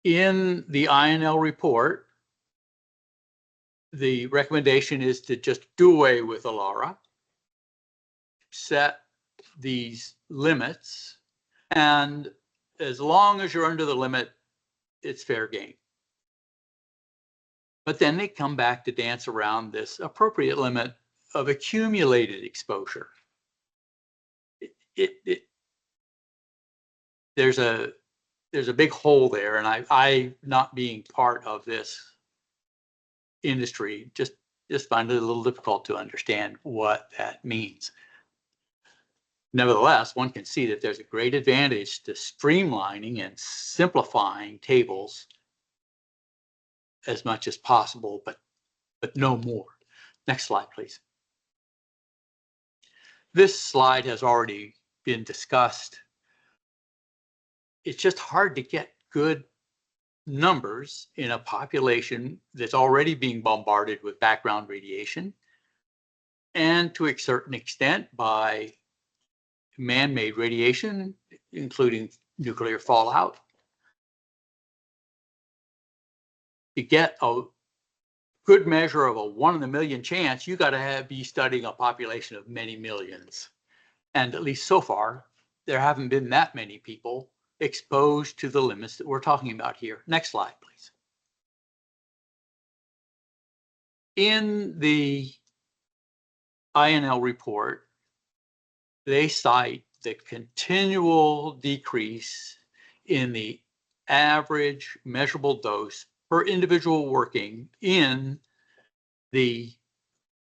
In the INL report, the recommendation is to just do away with ALARA, set these limits, and as long as you're under the limit, it's fair game. But then they come back to dance around this appropriate limit of accumulated exposure. There's a big hole there, and I not being part of this industry, just find it a little difficult to understand what that means. Nevertheless, one can see that there's a great advantage to streamlining and simplifying tables as much as possible, but no more. Next slide, please. This slide has already been discussed. It's just hard to get good numbers in a population that's already being bombarded with background radiation, and to a certain extent by man-made radiation, including nuclear fallout. To get a good measure of a 1 in a million chance, you got to be studying a population of many millions. And at least so far, there haven't been that many people exposed to the limits that we're talking about here. Next slide, please. In the INL report, they cite the continual decrease in the average measurable dose per individual working in the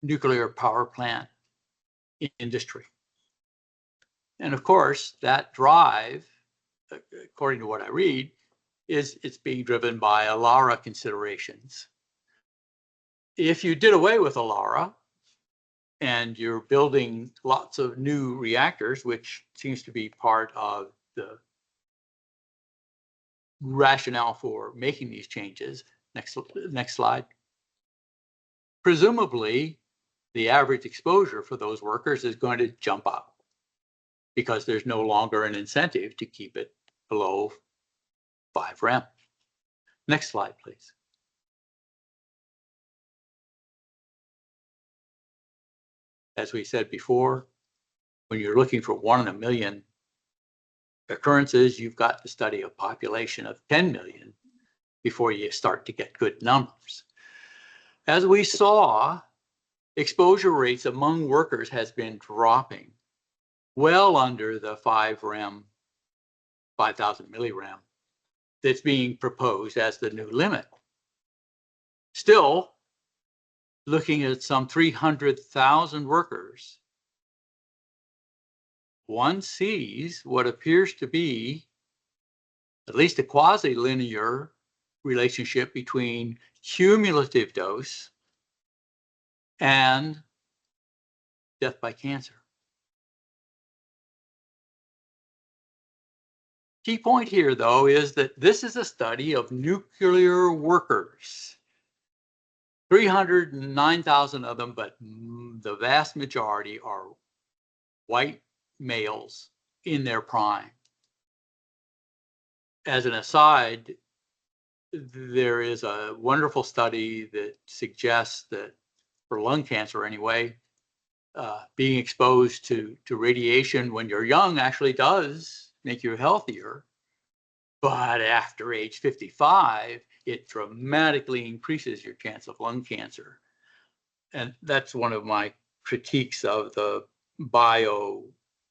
nuclear power plant industry. And of course, that drive, according to what I read, it's being driven by ALARA considerations. If you did away with ALARA and you're building lots of new reactors, which seems to be part of the rationale for making these changes. Next slide. Presumably, the average exposure for those workers is going to jump up because there's no longer an incentive to keep it below 5 rem. Next slide, please. As we said before, when you're looking for 1 in a million occurrences, you've got to study a population of 10 million before you start to get good numbers. As we saw, exposure rates among workers has been dropping well under the 5 rem, 5,000 millirem that's being proposed as the new limit. Still, looking at some 300,000 workers, one sees what appears to be at least a quasi-linear relationship between cumulative dose and death by cancer. Key point here, though, is that this is a study of nuclear workers. 309,000 of them, but the vast majority are white males in their prime. As an aside, there is a wonderful study that suggests that for lung cancer anyway, being exposed to radiation when you're young actually does make you healthier. But after age 55, it dramatically increases your chance of lung cancer. And that's one of my critiques of the bio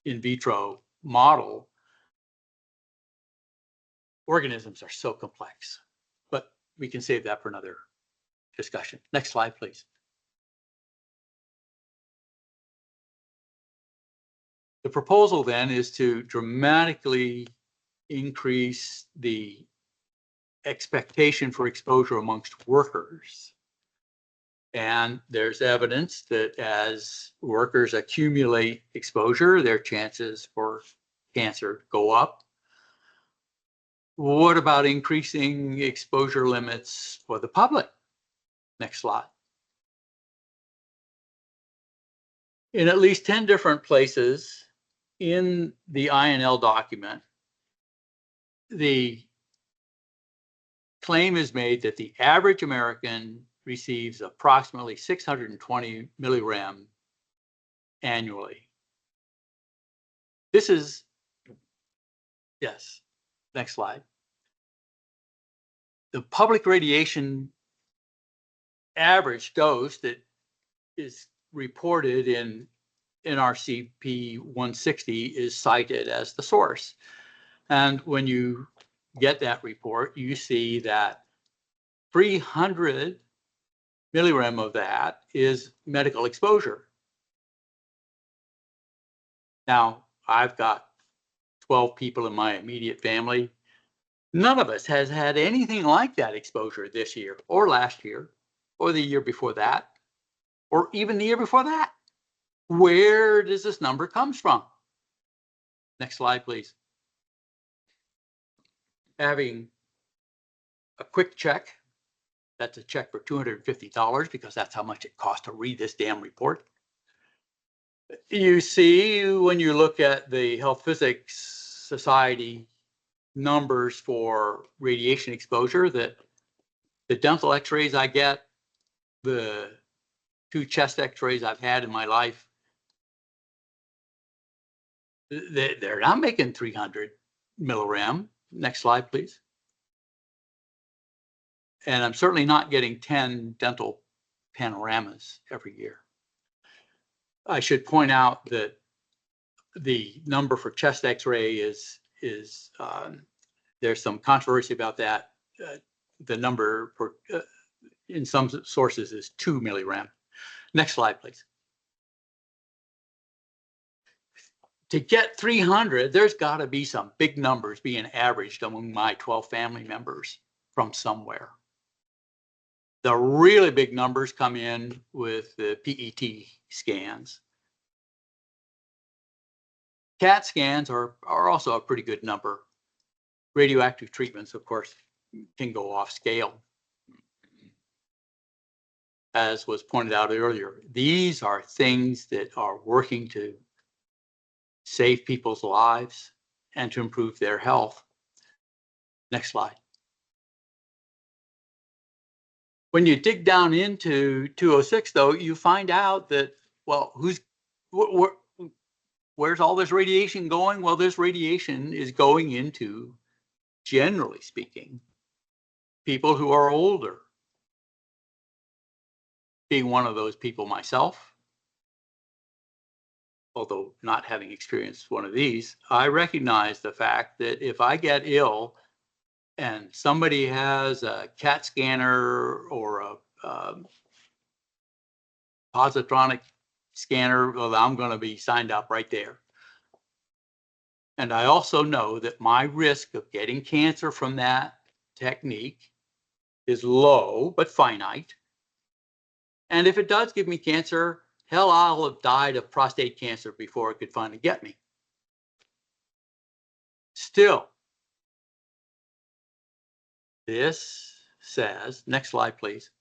in vitro model. Organisms are so complex, but we can save that for another discussion. Next slide, please. The proposal then is to dramatically increase the expectation for exposure amongst workers. And there's evidence that as workers accumulate exposure, their chances for cancer go up. What about increasing exposure limits for the public? Next slide. In at least 10 different places in the INL document, the claim is made that the average American receives approximately 620 millirem annually. This is, yes, next slide. The public radiation average dose that is reported in NRCP 160 is cited as the source. And when you get that report, you see that 300 millirem of that is medical exposure. Now, I've got 12 people in my immediate family. None of us has had anything like that exposure this year or last year or the year before that or even the year before that. Where does this number come from? Next slide, please. Having a quick check, that's a check for $250 because that's how much it costs to read this damn report. You see, when you look at the Health Physics Society numbers for radiation exposure, that the dental x-rays I get, the 2 chest x-rays I've had in my life, they're not making 300 millirem. Next slide, please. And I'm certainly not getting 10 dental panoramas every year. I should point out that the number for chest x-ray is there's some controversy about that. The number for in some sources is 2 millirem. Next slide, please. To get 300, there's got to be some big numbers being averaged among my 12 family members from somewhere. The really big numbers come in with the PET scans. CAT scans are also a pretty good number. Radioactive treatments, of course, can go off scale. As was pointed out earlier, these are things that are working to save people's lives and to improve their health. Next slide. When you dig down into 206, though, you find out that, well, where's all this radiation going? Well, this radiation is going into, generally speaking, people who are older. Being one of those people myself, although not having experienced one of these, I recognize the fact that if I get ill and somebody has a CAT scanner or a positronic scanner, well, I'm going to be signed up right there. And I also know that my risk of getting cancer from that technique is low, but finite. And if it does give me cancer, hell, I'll have died of prostate cancer before it could finally get me. Still, this says, next slide, please.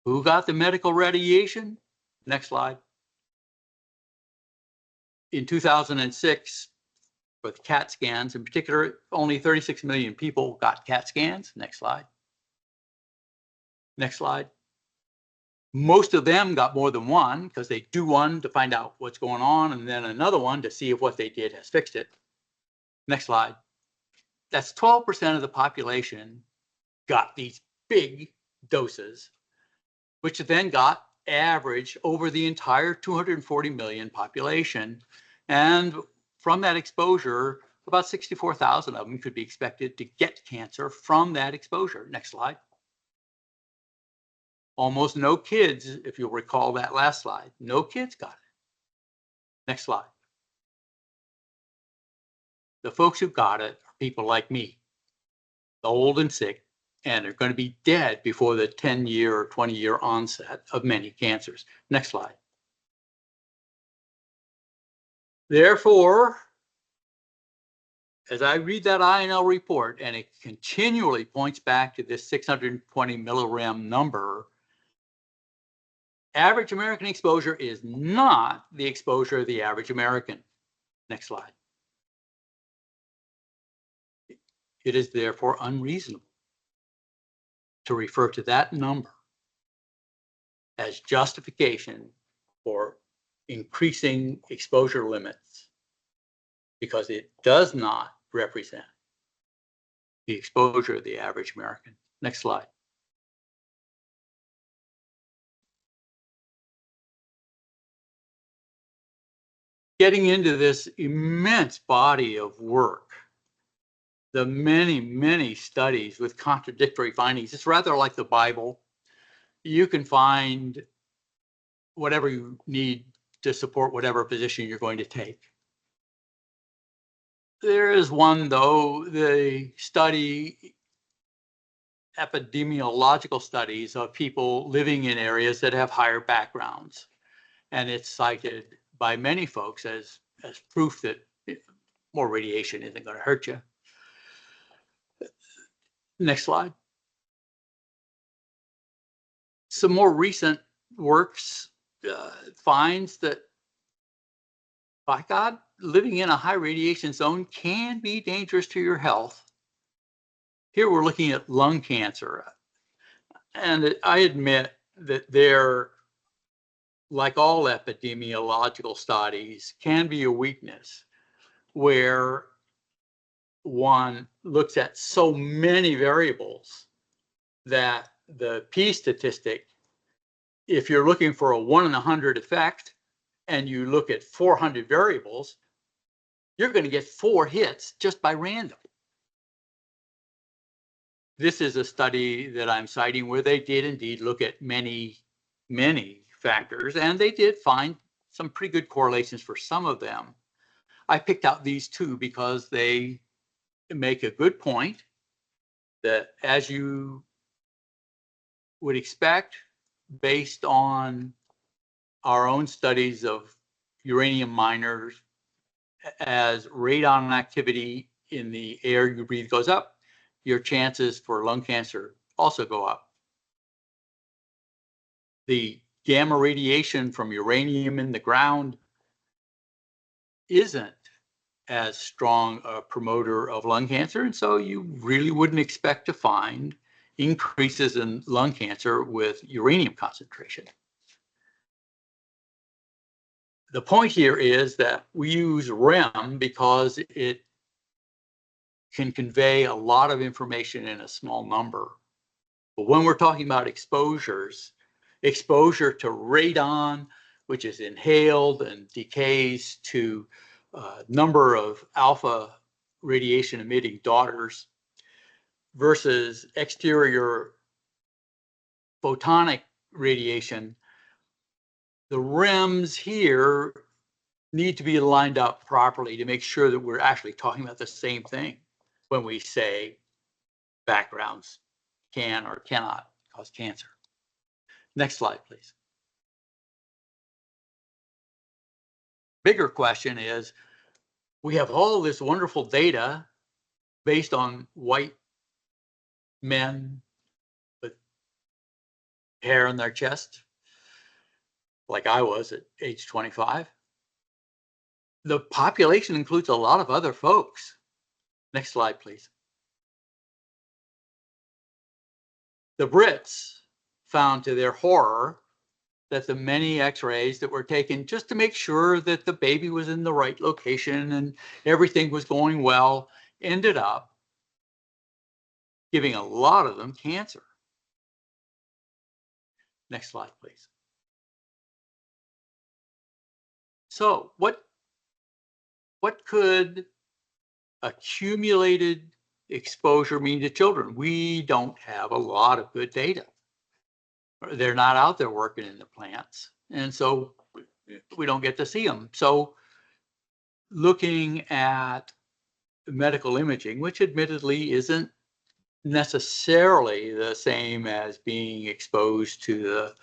Who got the medical radiation? Next slide. In 2006, with CAT scans in particular, only 36 million people got CAT scans. Next slide. Next slide. Most of them got more than one because they do one to find out what's going on and then another one to see if what they did has fixed it. Next slide. That's 12% of the population got these big doses, which then got averaged over the entire 240 million population. And from that exposure, about 64,000 of them could be expected to get cancer from that exposure. Next slide. Almost no kids, if you'll recall that last slide, no kids got it. Next slide. The folks who got it are people like me, old and sick, and they're going to be dead before the 10-year or 20-year onset of many cancers. Next slide. Therefore, as I read that INL report, and it continually points back to this 620 millirem number, average American exposure is not the exposure of the average American. Next slide. It is therefore unreasonable to refer to that number as justification for increasing exposure limits, because it does not represent the exposure of the average American. Next slide. Getting into this immense body of work, the many, many studies with contradictory findings, it's rather like the Bible. You can find whatever you need to support whatever position you're going to take. There is one, though, the study, epidemiological studies of people living in areas that have higher backgrounds. And it's cited by many folks as proof that more radiation isn't going to hurt you. Next slide. Some more recent works finds that, by God, living in a high radiation zone can be dangerous to your health. Here we're looking at lung cancer. And I admit that there, like all epidemiological studies, can be a weakness where one looks at so many variables that the P statistic, if you're looking for a 1 in 100 effect and you look at 400 variables, you're going to get 4 hits just by random. This is a study that I'm citing where they did indeed look at many, many factors, and they did find some pretty good correlations for some of them. I picked out these 2 because they make a good point that, as you would expect, based on our own studies of uranium miners, as radon activity in the air you breathe goes up, your chances for lung cancer also go up. The gamma radiation from uranium in the ground isn't as strong a promoter of lung cancer, and so you really wouldn't expect to find increases in lung cancer with uranium concentration. The point here is that we use REM because it can convey a lot of information in a small number. But when we're talking about exposures, exposure to radon, which is inhaled and decays to a number of alpha radiation emitting daughters, versus exterior photonic radiation, the REMs here need to be lined up properly to make sure that we're actually talking about the same thing when we say backgrounds can or cannot cause cancer. Next slide, please. Bigger question is, we have all this wonderful data based on white men with hair on their chest, like I was at age 25. The population includes a lot of other folks. Next slide, please. The Brits found, to their horror, that the many x-rays that were taken just to make sure that the baby was in the right location and everything was going well ended up giving a lot of them cancer. Next slide, please. So what could accumulated exposure mean to children? We don't have a lot of good data. They're not out there working in the plants, and so we don't get to see them. So looking at medical imaging, which admittedly isn't necessarily the same as being exposed to the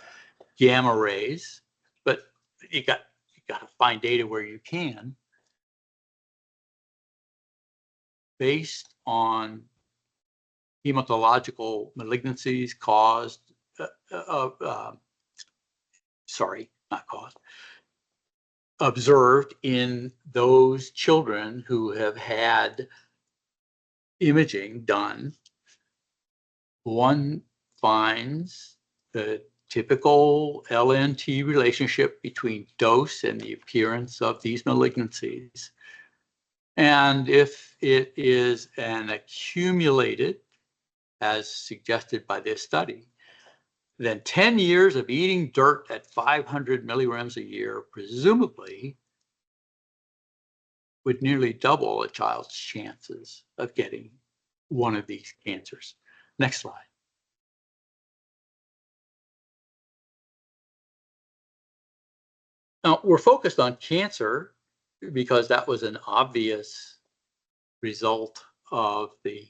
gamma rays, but you got to find data where you can, based on hematological malignancies caused, observed in those children who have had imaging done. One finds the typical LNT relationship between dose and the appearance of these malignancies. And if it is an accumulated, as suggested by this study, then 10 years of eating dirt at 500 milligrams a year presumably would nearly double a child's chances of getting one of these cancers. Next slide. Now, we're focused on cancer because that was an obvious result of the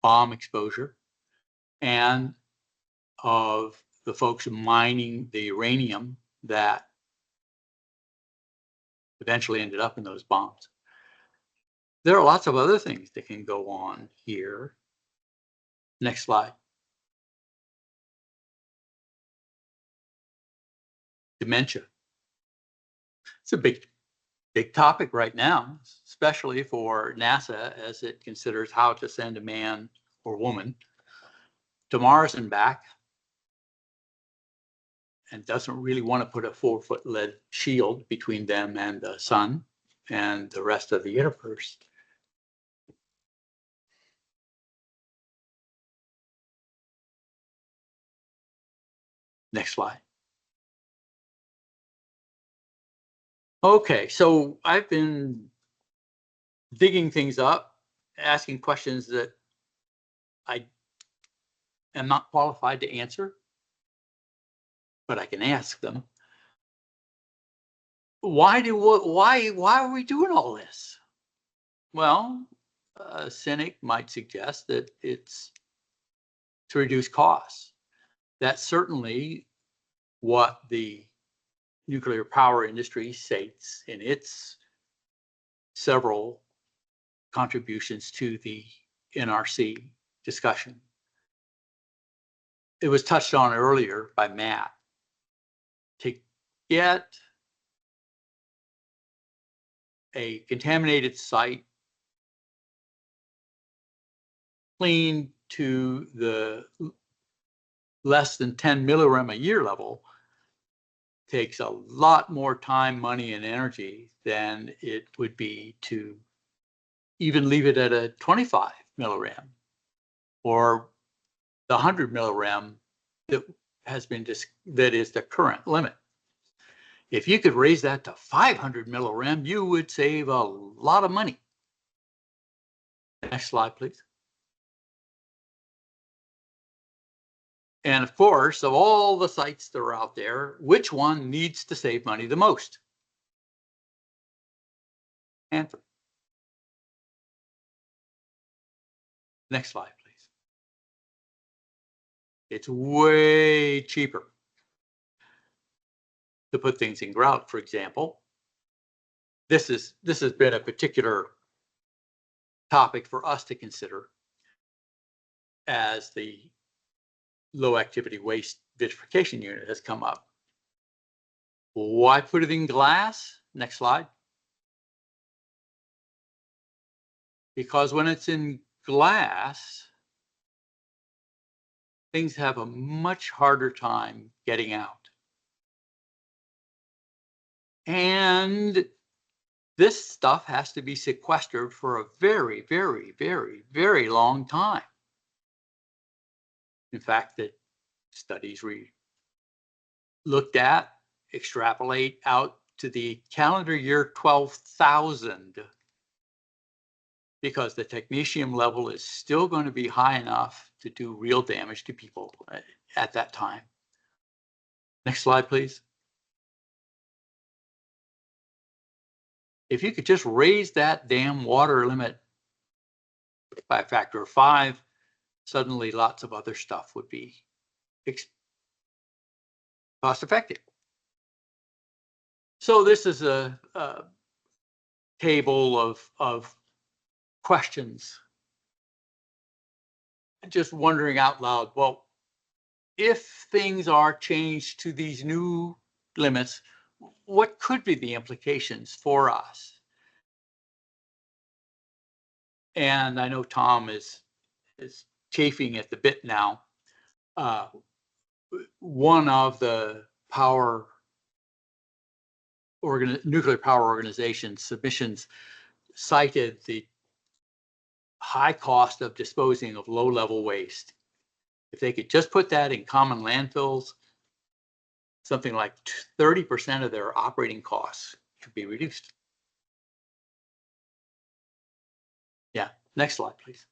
bomb exposure and of the folks mining the uranium that eventually ended up in those bombs. There are lots of other things that can go on here. Next slide. Dementia. It's a big topic right now, especially for NASA as it considers how to send a man or woman to Mars and back, and doesn't really want to put a 4-foot lead shield between them and the sun and the rest of the universe. Next slide. Okay, so I've been digging things up, asking questions that I am not qualified to answer, but I can ask them. Why are we doing all this? Well, a cynic might suggest that it's to reduce costs. That's certainly what the nuclear power industry states in its several contributions to the NRC discussion. It was touched on earlier by Matt. To get a contaminated site cleaned to the less than 10 millirem a year level takes a lot more time, money, and energy than it would be to even leave it at a 25 millirem or the 100 millirem that has been that is the current limit. If you could raise that to 500 millirem, you would save a lot of money. Next slide, please. And of course, of all the sites that are out there, which one needs to save money the most? Hanford. Next slide, please. It's way cheaper to put things in grout, for example. This has been a particular topic for us to consider as the low activity waste vitrification unit has come up. Why put it in glass? Next slide. Because when it's in glass, things have a much harder time getting out. And this stuff has to be sequestered for a very, very, very, very long time. In fact, the studies we looked at extrapolate out to the calendar year 12,000, because the technetium level is still going to be high enough to do real damage to people at that time. Next slide, please. If you could just raise that damn water limit by a factor of 5, suddenly lots of other stuff would be cost effective. So this is a table of questions. Just wondering out loud, well, if things are changed to these new limits, what could be the implications for us? And I know Tom is chafing at the bit now. One of the nuclear power organization submissions cited the high cost of disposing of low-level waste. If they could just put that in common landfills, something like 30% of their operating costs could be reduced. Yeah, next slide, please.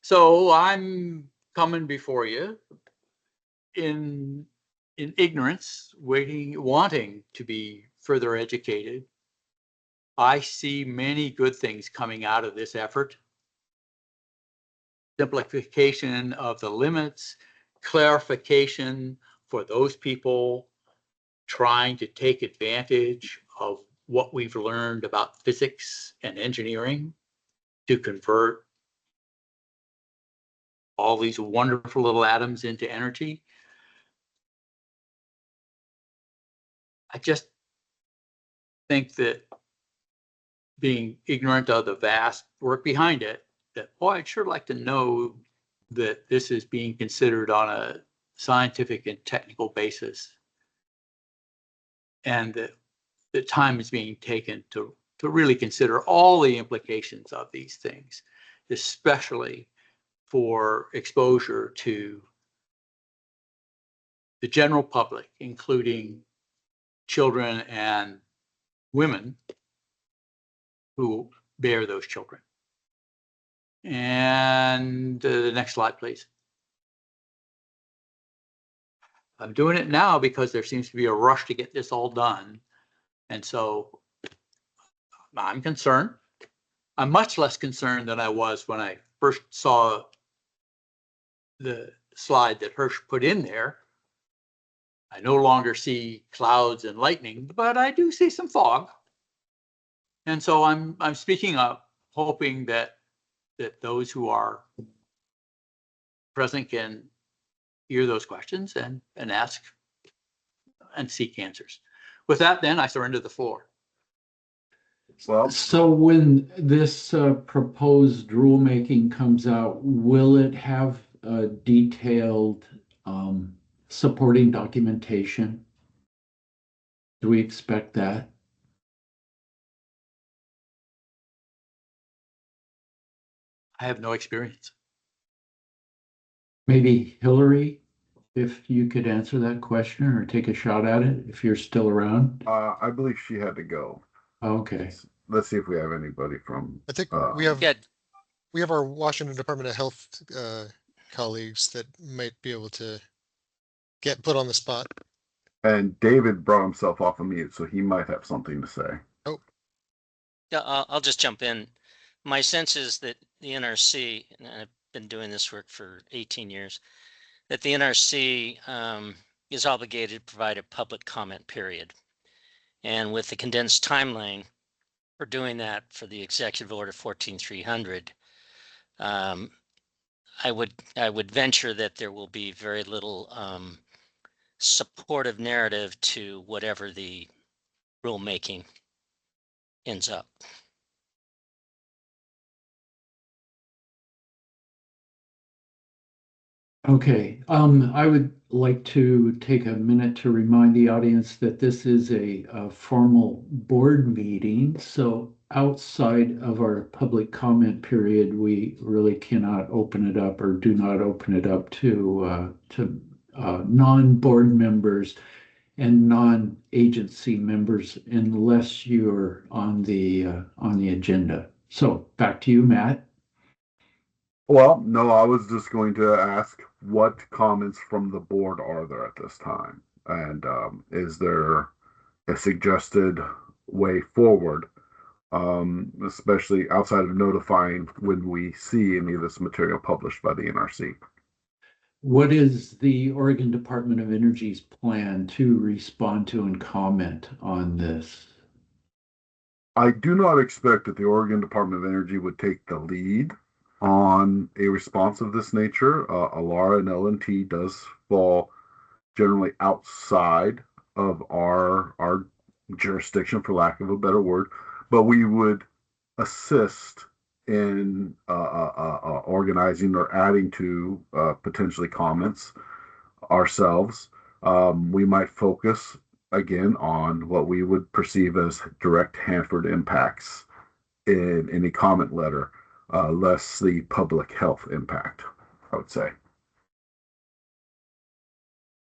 So I'm coming before you in ignorance, wanting to be further educated. I see many good things coming out of this effort. Simplification of the limits, clarification for those people trying to take advantage of what we've learned about physics and engineering to convert all these wonderful little atoms into energy. I just think that being ignorant of the vast work behind it, that, boy, I'd sure like to know that this is being considered on a scientific and technical basis, and that the time is being taken to really consider all the implications of these things, especially for exposure to the general public, including children and women who bear those children. And the next slide, please. I'm doing it now because there seems to be a rush to get this all done. And so I'm concerned. I'm much less concerned than I was when I first saw the slide that Hirsch put in there. I no longer see clouds and lightning, but I do see some fog. And so I'm speaking up, hoping that those who are present can hear those questions and ask and seek answers. With that, then, I surrender the floor. Well, So when this proposed rulemaking comes out, will it have detailed supporting documentation? Do we expect that? I have no experience. Maybe Hillary, if you could answer that question or take a shot at it, if you're still around. I believe she had to go. Okay. Let's see if we have anybody from. I think Uh, we have Yeah, our Washington Department of Health colleagues that might be able to get put on the spot. And David brought himself off of mute, so he might have something to say. Oh, yeah, I'll just jump in. My sense is that the NRC, and I've been doing this work for 18 years, that the NRC is obligated to provide a public comment period. And with the condensed timeline for doing that for the Executive Order 14300, I would venture that there will be very little supportive narrative to whatever the rulemaking ends up. Okay, I would like to take a minute to remind the audience that this is a formal board meeting. So outside of our public comment period, we really cannot open it up or do not open it up to non-board members and non-agency members unless you're on the agenda. So back to you, Matt. Well, no, I was just going to ask what comments from the board are there at this time? And is there a suggested way forward, especially outside of notifying when we see any of this material published by the NRC? What is the Oregon Department of Energy's plan to respond to and comment on this? I do not expect that the Oregon Department of Energy would take the lead on a response of this nature. ALARA and L&T does fall generally outside of our jurisdiction, for lack of a better word, but we would assist in organizing or adding to potentially comments ourselves. We might focus again on what we would perceive as direct Hanford impacts in any comment letter, less the public health impact, I would say.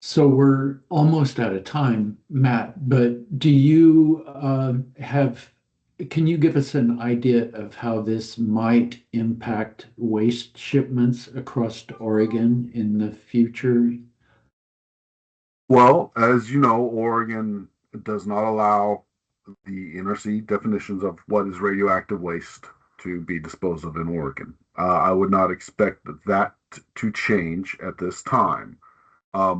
So we're almost out of time, Matt, but do you can you give us an idea of how this might impact waste shipments across Oregon in the future? Well, as you know, Oregon does not allow the NRC definitions of what is radioactive waste to be disposed of in Oregon. I would not expect that to change at this time.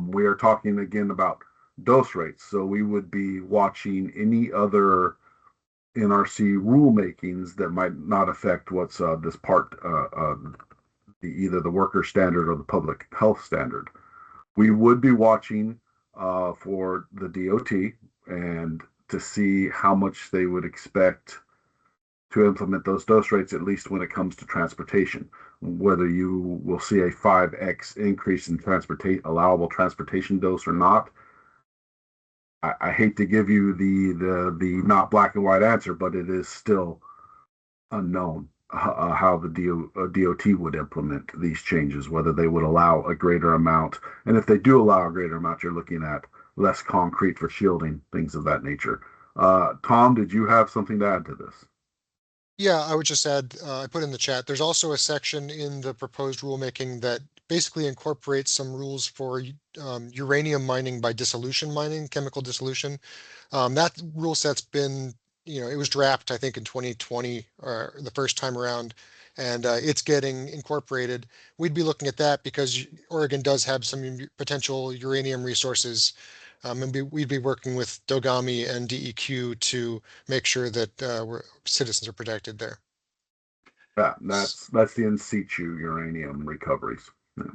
We are talking again about dose rates, so we would be watching any other NRC rulemakings that might not affect what's this part, either the worker standard or the public health standard. We would be watching for the DOT and to see how much they would expect to implement those dose rates, at least when it comes to transportation. Whether you will see a 5x increase in allowable transportation dose or not, I hate to give you the not black and white answer, but it is still unknown how the DOT would implement these changes, whether they would allow a greater amount. And if they do allow a greater amount, you're looking at less concrete for shielding, things of that nature. Tom, did you have something to add to this? Yeah, I would just add, I put in the chat, there's also a section in the proposed rulemaking that basically incorporates some rules for uranium mining by dissolution mining, chemical dissolution. That rule set's been, it was drafted, I think, in 2020 or the first time around, and it's getting incorporated. We'd be looking at that because Oregon does have some potential uranium resources. And we'd be working with Dogami and DEQ to make sure that citizens are protected there. Yeah, that's the in situ uranium recoveries. Yeah.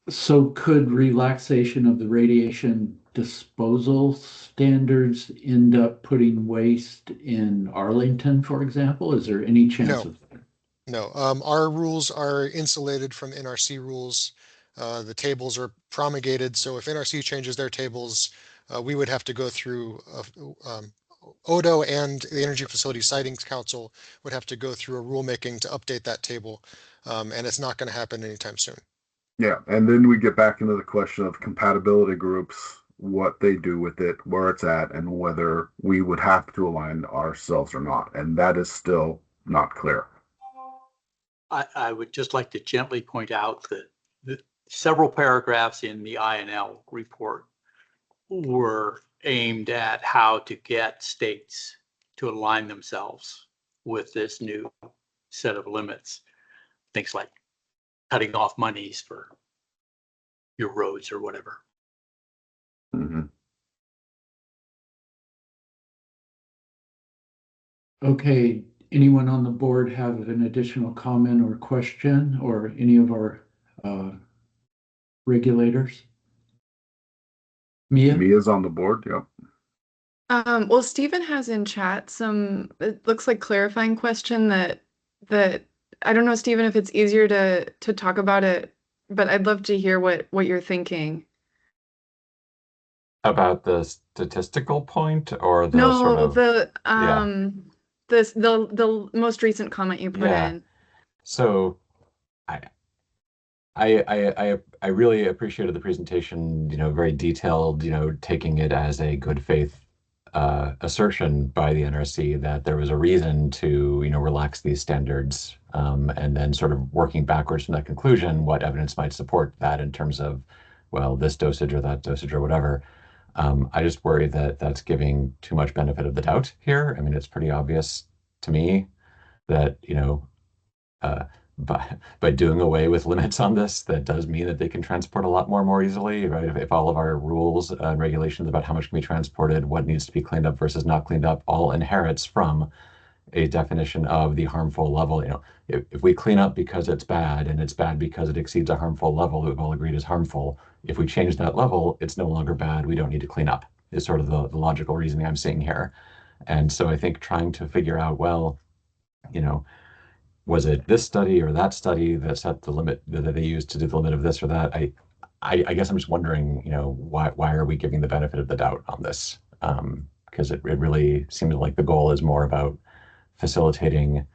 So could relaxation of the radiation disposal standards end up putting waste in Arlington, for example? Is there any chance No, of that? no. Our rules are insulated from NRC rules. The tables are promulgated, so if NRC changes their tables, we would have to go through ODO and the Energy Facility Sightings Council would have to go through a rulemaking to update that table, and it's not going to happen anytime soon. Yeah, and then we get back into the question of compatibility groups, what they do with it, where it's at, and whether we would have to align ourselves or not. And that is still not clear. I would just like to gently point out that several paragraphs in the INL report were aimed at how to get states to align themselves with this new set of limits. Things like cutting off monies for your roads or whatever. Mm-hmm. Okay, anyone on the board have an additional comment or question, or any of our regulators? Mia? Mia's on the board. Yep. Well, Stephen has in chat some, it looks like clarifying question that I don't know, Stephen, if it's easier to talk about it, but I'd love to hear what you're thinking. About the statistical point or the No, sort of the most recent comment you put Yeah. in. So I really appreciated the presentation, very detailed, taking it as a good faith assertion by the NRC that there was a reason to, relax these standards, and then sort of working backwards from that conclusion, what evidence might support that in terms of, well, this dosage or that dosage or whatever. I just worry that that's giving too much benefit of the doubt here. I mean, it's pretty obvious to me that, by doing away with limits on this, that does mean that they can transport a lot more easily, right? If all of our rules and regulations about how much can be transported, what needs to be cleaned up versus not cleaned up, all inherits from a definition of the harmful level. If we clean up because it's bad and it's bad because it exceeds a harmful level that we've all agreed is harmful, if we change that level, it's no longer bad. We don't need to clean up is sort of the logical reasoning I'm seeing here. And so I think trying to figure out, well, was it this study or that study that set the limit that they used to do the limit of this or that? I guess I'm just wondering, why are we giving the benefit of the doubt on this? Because it really seems like the goal is more about facilitating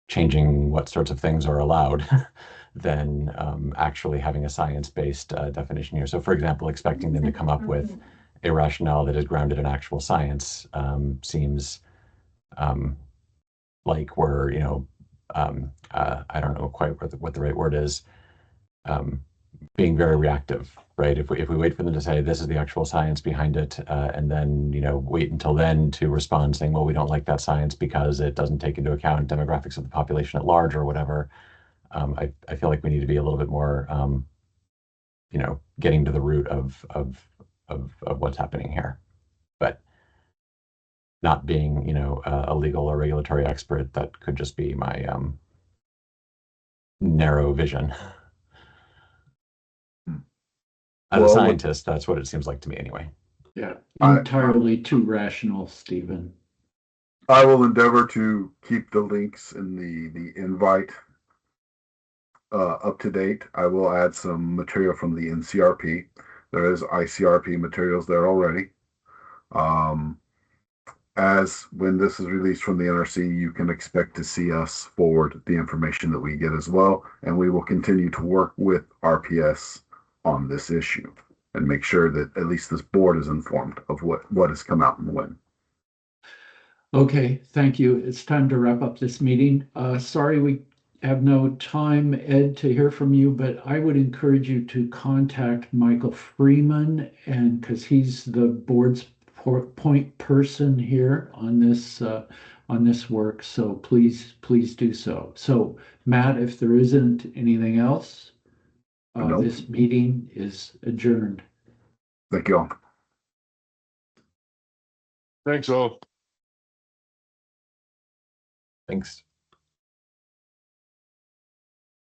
changing what sorts of things are allowed than actually having a science-based definition here. So, for example, expecting them to come up with a rationale that is grounded in actual science seems like we're, I don't know quite what the right word is, being very reactive, right? If we wait for them to say this is the actual science behind it, and then wait until then to respond saying, well, we don't like that science because it doesn't take into account demographics of the population at large or whatever. I feel like we need to be a little bit more, getting to the root of what's happening here, but not being, a legal or regulatory expert. That could just be my narrow vision. As a Well, scientist, that's what it seems like to me anyway. Yeah, I- entirely too rational, Stephen. I will endeavor to keep the links in the invite up to date. I will add some material from the NCRP. There is ICRP materials there already. As when this is released from the NRC, you can expect to see us forward the information that we get as well, and we will continue to work with RPS on this issue and make sure that at least this board is informed of what has come out and when. Okay, thank you. It's time to wrap up this meeting. Sorry we have no time, Ed, to hear from you, but I would encourage you to contact Michael Freeman, and because he's the board's point person here on this work. So please do so. So Matt, if there isn't anything else, Nope. this meeting is adjourned. Thank you all. Thanks all. Thanks.